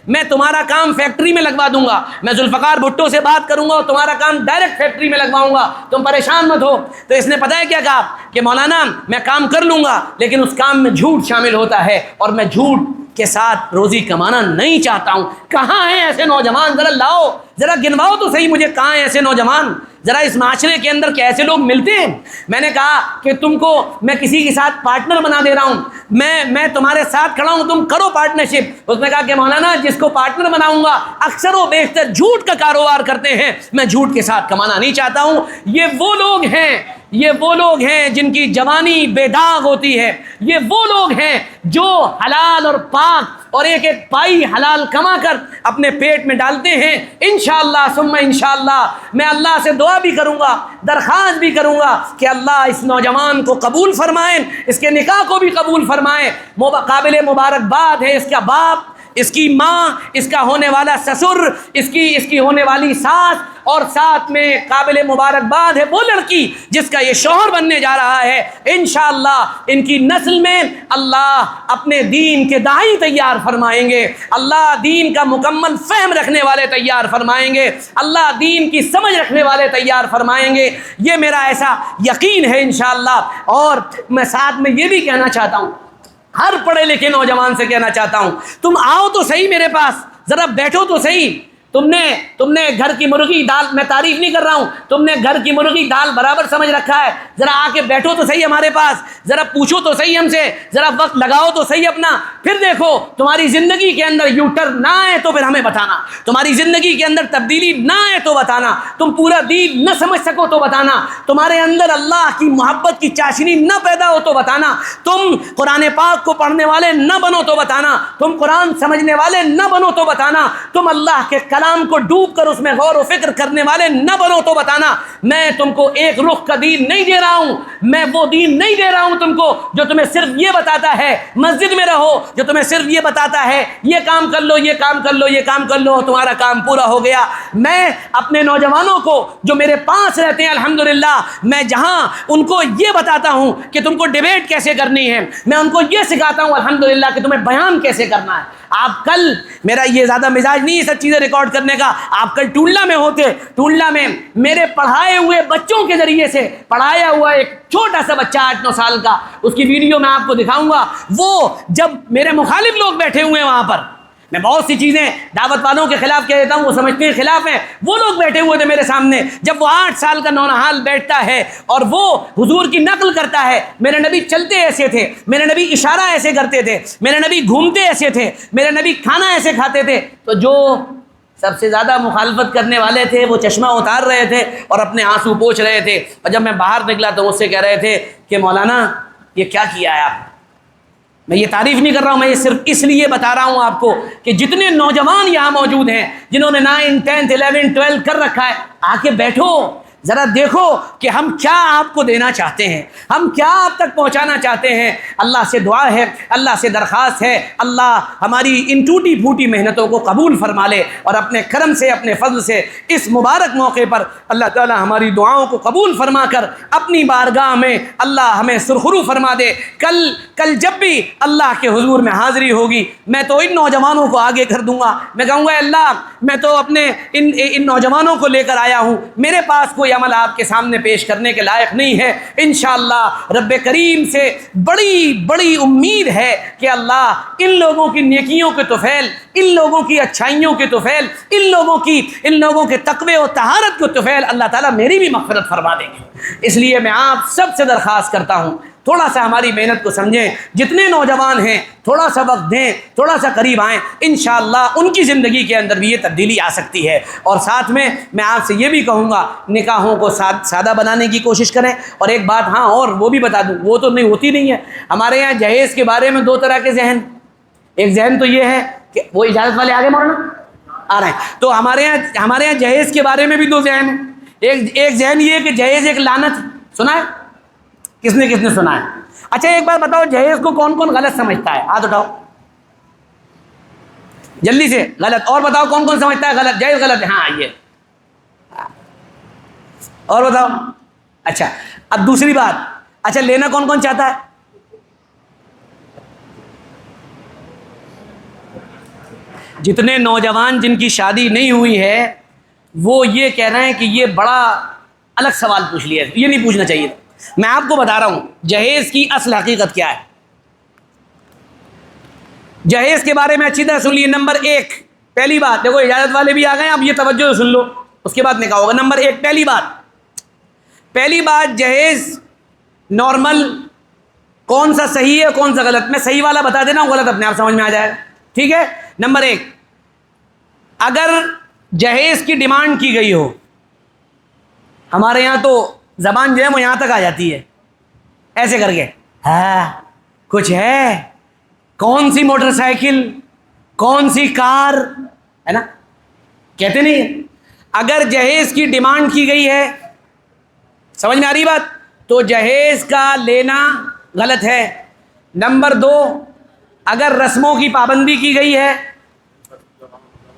میں تمہارا کام فیکٹری میں لگوا دوں گا، میں ذوالفقار بھٹو سے بات کروں گا اور تمہارا کام ڈائریکٹ فیکٹری میں لگواؤں گا، تم پریشان مت ہو۔ تو اس نے پتہ ہے کیا کہا کہ مولانا میں کام کر لوں گا لیکن اس کام میں جھوٹ شامل ہوتا ہے اور میں جھوٹ کے ساتھ روزی کمانا نہیں چاہتا ہوں۔ کہاں ہیں ایسے نوجوان؟ ذرا لاؤ، ذرا گنواؤ تو صحیح مجھے، کہاں ہیں ایسے نوجوان؟ ذرا اس معاشرے کے اندر کیسے لوگ ملتے ہیں؟ میں نے کہا کہ تم کو میں کسی کے ساتھ پارٹنر بنا دے رہا ہوں، میں تمہارے ساتھ کھڑا ہوں، تم کرو پارٹنرشپ۔ اس نے کہا کہ مولانا جس کو پارٹنر بناؤں گا اکثر و بیشتر جھوٹ کا کاروبار کرتے ہیں، میں جھوٹ کے ساتھ کمانا نہیں چاہتا ہوں۔ یہ وہ لوگ ہیں جن کی جوانی بے داغ ہوتی ہے، یہ وہ لوگ ہیں جو حلال اور پاک اور ایک ایک پائی حلال کما کر اپنے پیٹ میں ڈالتے ہیں۔ انشاءاللہ ثم انشاءاللہ میں اللہ سے دعا بھی کروں گا، درخواست بھی کروں گا کہ اللہ اس نوجوان کو قبول فرمائیں، اس کے نکاح کو بھی قبول فرمائیں۔ قابل مبارکباد ہے اس کا باپ، اس کی ماں، اس کا ہونے والا سسر، اس کی ہونے والی ساس، اور ساتھ میں قابل مبارکباد ہے وہ لڑکی جس کا یہ شوہر بننے جا رہا ہے۔ انشاءاللہ ان کی نسل میں اللہ اپنے دین کے داعی تیار فرمائیں گے، اللہ دین کا مکمل فہم رکھنے والے تیار فرمائیں گے، اللہ دین کی سمجھ رکھنے والے تیار فرمائیں گے، یہ میرا ایسا یقین ہے انشاءاللہ۔ اور میں ساتھ میں یہ بھی کہنا چاہتا ہوں، ہر پڑھے لکھے نوجوان سے کہنا چاہتا ہوں، تم آؤ تو صحیح میرے پاس، ذرا بیٹھو تو صحیح۔ تم نے گھر کی مرغی دال، میں تعریف نہیں کر رہا ہوں، تم نے گھر کی مرغی دال برابر سمجھ رکھا ہے، ذرا آ کے بیٹھو تو صحیح ہمارے پاس، ذرا پوچھو تو صحیح ہم سے، ذرا وقت لگاؤ تو صحیح اپنا، پھر دیکھو تمہاری زندگی کے اندر یو ٹرن نہ آئے تو پھر ہمیں بتانا، تمہاری زندگی کے اندر تبدیلی نہ آئے تو بتانا، تم پورا دین نہ سمجھ سکو تو بتانا، تمہارے اندر اللہ کی محبت کی چاشنی نہ پیدا ہو تو بتانا، تم قرآن پاک کو پڑھنے والے نہ بنو تو بتانا، تم قرآن سمجھنے والے نہ بنو تو بتانا، تم اللہ کے کلام کو ڈوب کر اس میں غور و فکر کرنے والے نہ بنو تو بتانا۔ میں تم کو ایک رخ کا دین نہیں دے رہا ہوں، میں وہ دین نہیں دے رہا ہوں تم کو جو تمہیں صرف یہ بتاتا ہے مسجد میں رہو، جو تمہیں صرف یہ بتاتا ہے یہ کام کر لو، یہ کام کر لو، یہ کام کر لو، تمہارا کام پورا ہو گیا۔ میں اپنے نوجوانوں کو جو میرے پاس رہتے ہیں الحمدللہ، میں جہاں ان کو یہ بتاتا ہوں کہ تم کو ڈیبیٹ کیسے کرنی ہے، میں ان کو یہ سکھاتا ہوں الحمدللہ کہ تمہیں بیان کیسے کرنا ہے۔ آپ کل، میرا یہ زیادہ مزاج نہیں ہے سب چیزیں ریکارڈ کرنے کا، آپ کل ٹولہ میں ہوتے، ٹولہ میں میرے پڑھائے ہوئے بچوں کے ذریعے سے پڑھایا ہوا ایک چھوٹا سا بچہ 8-9 سال کا، اس کی ویڈیو میں آپ کو دکھاؤں گا، وہ جب میرے مخالف لوگ بیٹھے ہوئے ہیں وہاں پر، میں بہت سی چیزیں دعوت والوں کے خلاف کہہ دیتا ہوں، وہ سمجھتے ہیں خلاف ہیں، وہ لوگ بیٹھے ہوئے تھے میرے سامنے، جب وہ 8 سال کا نونہال بیٹھتا ہے اور وہ حضور کی نقل کرتا ہے، میرے نبی چلتے ایسے تھے، میرے نبی اشارہ ایسے کرتے تھے، میرے نبی گھومتے ایسے تھے، میرے نبی کھانا ایسے کھاتے تھے، تو جو سب سے زیادہ مخالفت کرنے والے تھے وہ چشمہ اتار رہے تھے اور اپنے آنسو پوچھ رہے تھے، اور جب میں باہر نکلا تو مجھ سے کہہ رہے تھے کہ مولانا یہ کیا کیا ہے آپ؟ میں یہ تعریف نہیں کر رہا ہوں، میں یہ صرف اس لیے بتا رہا ہوں آپ کو کہ جتنے نوجوان یہاں موجود ہیں جنہوں نے 9, 10, 11, 12 کر رکھا ہے، آ کے بیٹھو، ذرا دیکھو کہ ہم کیا آپ کو دینا چاہتے ہیں، ہم کیا آپ تک پہنچانا چاہتے ہیں۔ اللہ سے دعا ہے، اللہ سے درخواست ہے، اللہ ہماری ان ٹوٹی پھوٹی محنتوں کو قبول فرما لے اور اپنے کرم سے، اپنے فضل سے اس مبارک موقع پر اللہ تعالی ہماری دعاؤں کو قبول فرما کر اپنی بارگاہ میں اللہ ہمیں سرخرو فرما دے۔ کل جب بھی اللہ کے حضور میں حاضری ہوگی، میں تو ان نوجوانوں کو آگے کر دوں گا، میں کہوں گا اللہ میں تو اپنے ان نوجوانوں کو لے کر آیا ہوں، میرے پاس کوئی کوئی عمل آپ کے سامنے پیش کرنے کے لائق نہیں ہے۔ انشاءاللہ رب کریم سے بڑی بڑی امید ہے کہ اللہ ان لوگوں کی نیکیوں کے طفیل، ان لوگوں کی اچھائیوں کے طفیل، ان لوگوں کے تقوی و طہارت کے طفیل اللہ تعالیٰ میری بھی مغفرت فرما دیں گے۔ اس لیے میں آپ سب سے درخواست کرتا ہوں تھوڑا سا ہماری محنت کو سمجھیں، جتنے نوجوان ہیں تھوڑا سا وقت دیں، تھوڑا سا قریب آئیں، انشاءاللہ ان کی زندگی کے اندر بھی یہ تبدیلی آ سکتی ہے۔ اور ساتھ میں آپ سے یہ بھی کہوں گا نکاحوں کو سادہ بنانے کی کوشش کریں۔ اور ایک بات ہاں اور وہ بھی بتا دوں، وہ تو نہیں ہوتی نہیں ہے ہمارے یہاں جہیز کے بارے میں دو طرح کے ذہن، ایک ذہن تو یہ ہے کہ وہ اجازت والے آگے مولانا آ رہے ہیں، تو ہمارے یہاں جہیز کے بارے میں بھی دو ذہن ہیں۔ ایک ذہن یہ ہے کہ جہیز ایک لعنت ہے، سنا ہے؟ کس نے سنا ہے؟ اچھا ایک بات بتاؤ، جہیز کو کون کون غلط سمجھتا ہے؟ ہاتھ اٹھاؤ جلدی سے۔ غلط؟ اور بتاؤ کون کون سمجھتا ہے غلط؟ جہیز غلط ہے؟ ہاں یہ اور بتاؤ۔ اچھا اب دوسری بات، اچھا لینا کون کون چاہتا ہے؟ جتنے نوجوان جن کی شادی نہیں ہوئی ہے وہ یہ کہہ رہے ہیں کہ یہ بڑا الگ سوال پوچھ لیا ہے، یہ نہیں پوچھنا چاہیے۔ میں آپ کو بتا رہا ہوں جہیز کی اصل حقیقت کیا ہے۔ جہیز کے بارے میں اچھی طرح سن لیے۔ نمبر ایک، پہلی بات دیکھو، اجازت والے بھی آ گئے، اب یہ توجہ سے سن لو، اس کے بعد نکاح ہوگا۔ نمبر ایک، پہلی بات جہیز نارمل کون سا صحیح ہے کون سا غلط، میں صحیح والا بتا دینا ہوں، غلط اپنے آپ سمجھ میں آ جائے گا، ٹھیک ہے؟ نمبر ایک، اگر جہیز کی ڈیمانڈ کی گئی ہو، ہمارے یہاں تو زبان جو ہے وہ یہاں تک آ جاتی ہے ایسے کر کے، ہاں کچھ ہے، کون سی موٹر سائیکل، کون سی کار، ہے نا، کہتے نہیں؟ اگر جہیز کی ڈیمانڈ کی گئی ہے، سمجھ میں آ رہی بات، تو جہیز کا لینا غلط ہے۔ نمبر دو، اگر رسموں کی پابندی کی گئی ہے،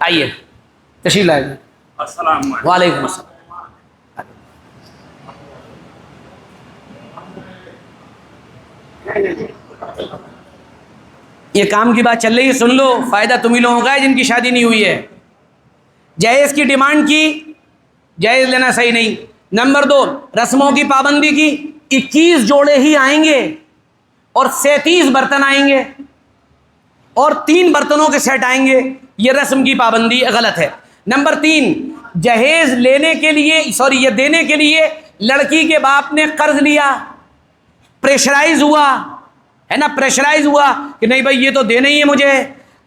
آئیے تشریف لائے۔ السلام علیکم۔ وعلیکم السلام۔ یہ کام کی بات چل رہی ہے، سن لو، فائدہ تم ہی لوگوں کا ہے جن کی شادی نہیں ہوئی ہے۔ جہیز کی ڈیمانڈ کی، جہیز لینا صحیح نہیں۔ نمبر دو، رسموں کی پابندی کی، 21 جوڑے ہی آئیں گے اور 37 برتن آئیں گے اور 3 برتنوں کے سیٹ آئیں گے، یہ رسم کی پابندی غلط ہے۔ نمبر تین، جہیز لینے کے لیے یہ دینے کے لیے لڑکی کے باپ نے قرض لیا، پریشرائز ہوا، ہے نا، پریشرائز ہوا کہ نہیں بھائی یہ تو دینا ہی ہے مجھے،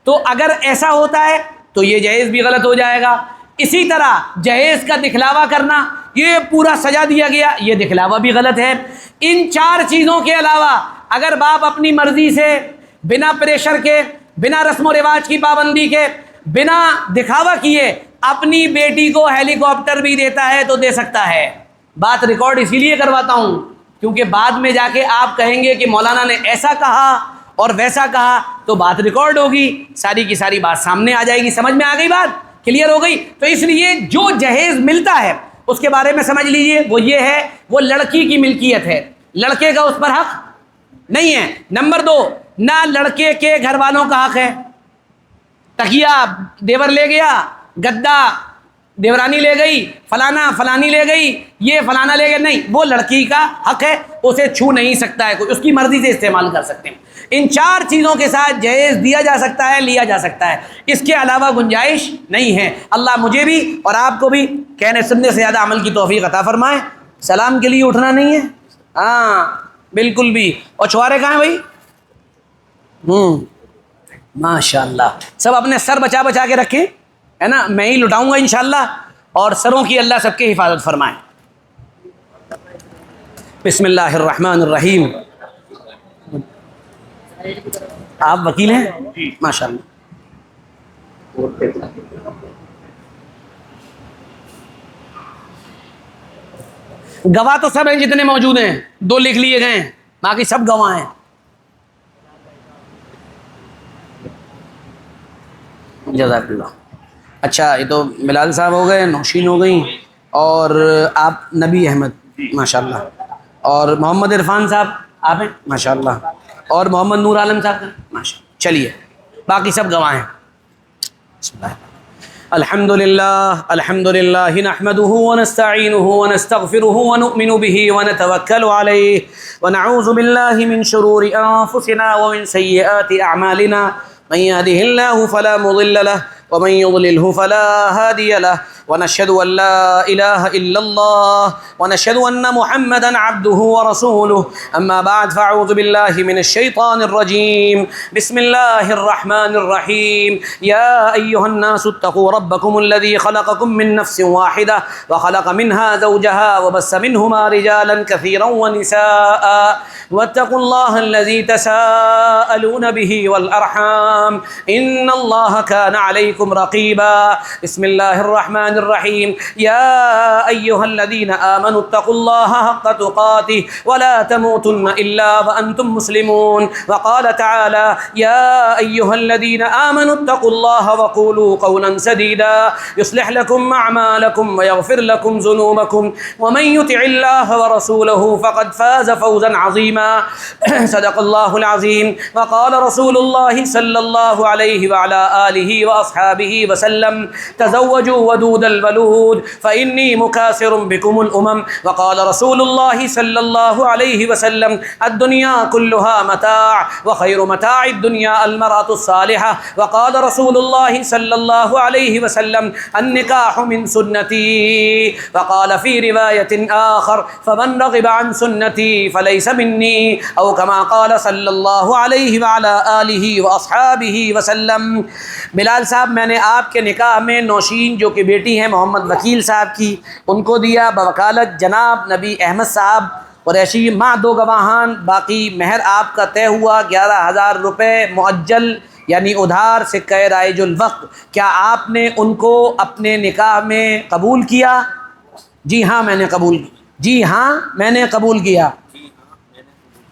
تو اگر ایسا ہوتا ہے تو یہ جہیز بھی غلط ہو جائے گا۔ اسی طرح جہیز کا دکھلاوا کرنا، یہ پورا سجا دیا گیا، یہ دکھلاوا بھی غلط ہے۔ ان 4 چیزوں کے علاوہ اگر باپ اپنی مرضی سے بنا پریشر کے، بنا رسم و رواج کی پابندی کے، بنا دکھاوا کیے اپنی بیٹی کو ہیلی کاپٹر بھی دیتا ہے تو دے سکتا ہے۔ بات ریکارڈ اسی لیے کرواتا ہوں کیونکہ بعد میں جا کے آپ کہیں گے کہ مولانا نے ایسا کہا اور ویسا کہا، تو بات ریکارڈ ہوگی، ساری کی ساری بات سامنے آ جائے گی۔ سمجھ میں آ گئی بات؟ کلیئر ہو گئی؟ تو اس لیے جو جہیز ملتا ہے اس کے بارے میں سمجھ لیجئے، وہ یہ ہے، وہ لڑکی کی ملکیت ہے، لڑکے کا اس پر حق نہیں ہے۔ نمبر دو، نہ لڑکے کے گھر والوں کا حق ہے، تکیہ دیور لے گیا، گدا دیورانی لے گئی، فلانا فلانی لے گئی، یہ فلانا لے گیا، نہیں، وہ لڑکی کا حق ہے، اسے چھو نہیں سکتا ہے کوئی، اس کی مرضی سے استعمال کر سکتے ہیں۔ ان 4 چیزوں کے ساتھ جہیز دیا جا سکتا ہے، لیا جا سکتا ہے، اس کے علاوہ گنجائش نہیں ہے۔ اللہ مجھے بھی اور آپ کو بھی کہنے سننے سے زیادہ عمل کی توفیق عطا فرمائے۔ سلام کے لیے اٹھنا نہیں ہے، ہاں بالکل بھی۔ اور چھوارے کہاں ہیں بھائی؟ ماشاء اللہ، سب اپنے سر بچا بچا کے رکھیں، ہے نا، میں ہی لٹاؤں گا انشاءاللہ، اور سروں کی اللہ سب کی حفاظت فرمائے۔ بسم اللہ الرحمن الرحیم۔ آپ وکیل ہیں؟ ماشاء اللہ۔ گواہ تو سب ہیں جتنے موجود ہیں، 2 لکھ لیے گئے ہیں، باقی سب گواہ ہیں۔ جزاک اللہ۔ اچھا یہ تو بلال صاحب ہو گئے، نوشین ہو گئیں، اور آپ نبی احمد ماشاء اللہ، اور محمد عرفان صاحب آپ ہیں ماشاء اللہ، اور محمد نور عالم صاحب ہیں ماشاء اللہ۔ چلیے باقی سب گواہ ہیں۔ بسم اللہ۔ الحمد لله نحمده ونستعينه ونستغفره ونؤمن به ونتوكل عليه ونعوذ بالله من شرور أنفسنا ومن سيئات أعمالنا من يهده الله فلا مضل له ومن يضلله فلا هادي له ونشهد أن لا إله إلا الله ونشهد أن محمدا عبده ورسوله أما بعد فأعوذ بالله من الشيطان الرجيم بسم الله الرحمن الرحيم يا أيها الناس اتقوا ربكم الذي خلقكم من نفس واحدة وخلق منها زوجها وبث منهما رجالا كثيرا ونساء واتقوا الله الذي تساءلون به والأرحام إن الله كان عليكم رقيبا بسم الله الرحمن الرحيم يا أيها الذين آمنوا اتقوا الله حق تقاته ولا تموتن إلا وأنتم مسلمون وقال تعالى يا أيها الذين آمنوا اتقوا الله وقولوا قولا سديدا يصلح لكم أعمالكم ويغفر لكم ذنوبكم ومن يطع الله ورسوله فقد فاز فوزا عظيما صدق الله العظيم وقال رسول الله صلى الله عليه وعلى آله وأصحابه وسلم تزوجوا ودود الولود فإني مكاثر بكم الأمم وقال رسول الله صلى الله عليه وسلم الدنيا كلها متاع وخير متاع الدنيا المرأة الصالحة وقال رسول الله صلى الله عليه وسلم النكاح من سنتي وقال في رواية آخر فمن رغب عن سنتي فليس مني أو كما قال صلی اللہ علیہ وعلى آلہ واصحابہ وسلم۔ بلال صاحب، میں نے آپ کے نکاح میں نوشین جو کہ بیٹی ہیں محمد وکیل صاحب کی، ان کو دیا بوکالت جناب نبی احمد صاحب اور ایسی ماں دو گواہان، باقی مہر آپ کا طے ہوا 11,000 روپے معجل یعنی ادھار سکہ رائج الوقت۔ کیا آپ نے ان کو اپنے نکاح میں قبول کیا؟ جی ہاں میں نے قبول کیا۔ جی ہاں میں نے قبول کیا۔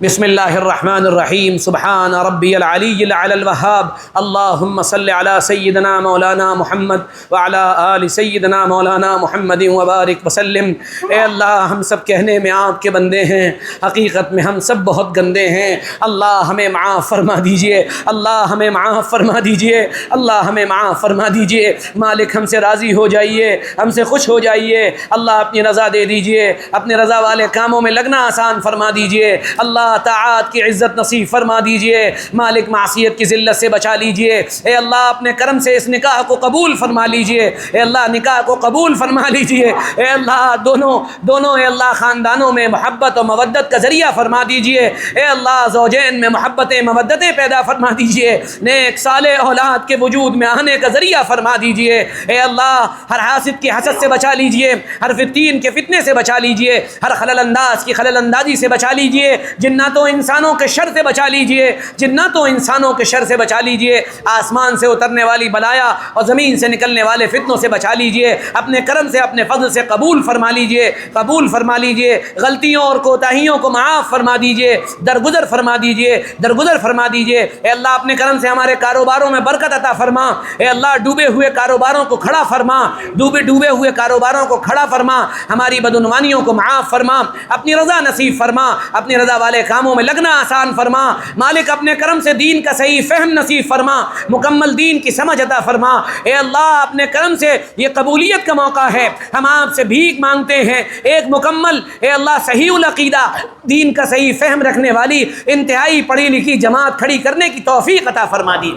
بسم اللہ الرحمن الرحیم سبحان ربی العلی العلی الوہاب اللہم صل علی سیدنا مولانا محمد وعلی آل سیدنا مولانا محمد وبارک وسلم۔ اے اللہ، ہم سب کہنے میں آپ کے بندے ہیں، حقیقت میں ہم سب بہت گندے ہیں۔ اللہ ہمیں معاف فرما دیجئے، اللہ ہمیں معاف فرما دیجئے، اللہ ہمیں معاف فرما دیجئے۔ مالک ہم سے راضی ہو جائیے، ہم سے خوش ہو جائیے۔ اللہ اپنی رضا دے دیجئے، اپنے رضا والے کاموں میں لگنا آسان فرما دیجئے۔ اللہ طاعات کی عزت نصیب فرما دیجئے، مالک معصیت کی ذلت سے بچا لیجئے۔ اے اللہ اپنے کرم سے اس نکاح کو قبول فرما لیجئے، اے اللہ نکاح کو قبول فرما لیجئے۔ اے اللہ دونوں اے اللہ خاندانوں میں محبت و مودت کا ذریعہ فرما دیجئے۔ اے اللہ زوجین میں محبتیں مودتیں پیدا فرما دیجئے، نیک صالح اولاد کے وجود میں آنے کا ذریعہ فرما دیجئے۔ اے اللہ ہر حاسد کی حسد سے بچا لیجئے، ہر فتین کے فتنے سے بچا لیجئے، ہر خلل انداز کی خلل اندازی سے بچا لیجئے، جناتوں انسانوں کے شر سے بچا لیجئے، جناتوں انسانوں کے شر سے بچا لیجئے، آسمان سے اترنے والی بلایا اور زمین سے نکلنے والے فتنوں سے بچا لیجئے۔ اپنے کرم سے اپنے فضل سے قبول فرما لیجئے، قبول فرما لیجئے۔ غلطیوں اور کوتاہیوں کو معاف فرما دیجئے، درگزر فرما دیجئے، درگزر فرما دیجئے۔ اے اللہ اپنے کرم سے ہمارے کاروباروں میں برکت عطا فرما۔ اے اللہ ڈوبے ہوئے کاروباروں کو کھڑا فرما، ڈوبے ہوئے کاروباروں کو کھڑا فرما، ہماری بدعنوانیوں کو معاف فرما، اپنی رضا نصیب فرما، اپنی رضا والے کاموں میں لگنا آسان فرما۔ مالک اپنے کرم سے دین کا صحیح فہم نصیب فرما، مکمل دین کی سمجھ عطا فرما۔ اے اللہ اپنے کرم سے یہ قبولیت کا موقع ہے، ہم آپ سے بھیک مانگتے ہیں ایک مکمل اے اللہ صحیح العقیدہ دین کا صحیح فہم رکھنے والی انتہائی پڑھی لکھی جماعت کھڑی کرنے کی توفیق عطا فرما دی،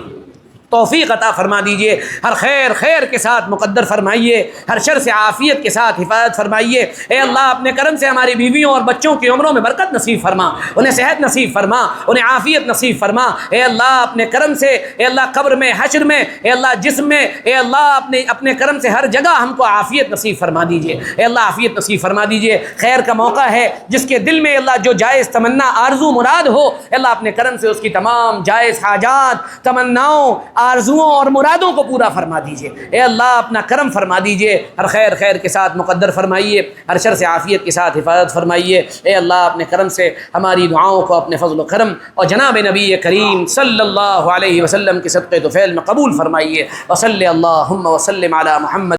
توفیق عطا فرما دیجئے۔ ہر خیر کے ساتھ مقدر فرمائیے، ہر شر سے عافیت کے ساتھ حفاظت فرمائیے۔ اے اللہ اپنے کرم سے ہماری بیویوں اور بچوں کی عمروں میں برکت نصیب فرما، انہیں صحت نصیب فرما، انہیں عافیت نصیب فرما۔ اے اللہ اپنے کرم سے اے اللہ قبر میں، حشر میں، اے اللہ جسم میں، اے اللہ اپنے کرم سے ہر جگہ ہم کو عافیت نصیب فرما دیجئے۔ اے اللہ عافیت نصیب فرما دیجئے۔ خیر کا موقع ہے، جس کے دل میں اللہ جو جائز تمنا آرزو مراد ہو، اے اللہ اپنے کرم سے اس کی تمام جائز حاجات، تمناؤں، آرزوؤں اور مرادوں کو پورا فرما دیجئے۔ اے اللہ اپنا کرم فرما دیجئے، ہر خیر کے ساتھ مقدر فرمائیے، ہر شر سے عافیت کے ساتھ حفاظت فرمائیے۔ اے اللہ اپنے کرم سے ہماری دعاؤں کو اپنے فضل و کرم اور جناب نبی کریم صلی اللہ علیہ وسلم کے صدقے طفیل میں قبول فرمائیے۔ وصلی اللہم وسلم علی محمد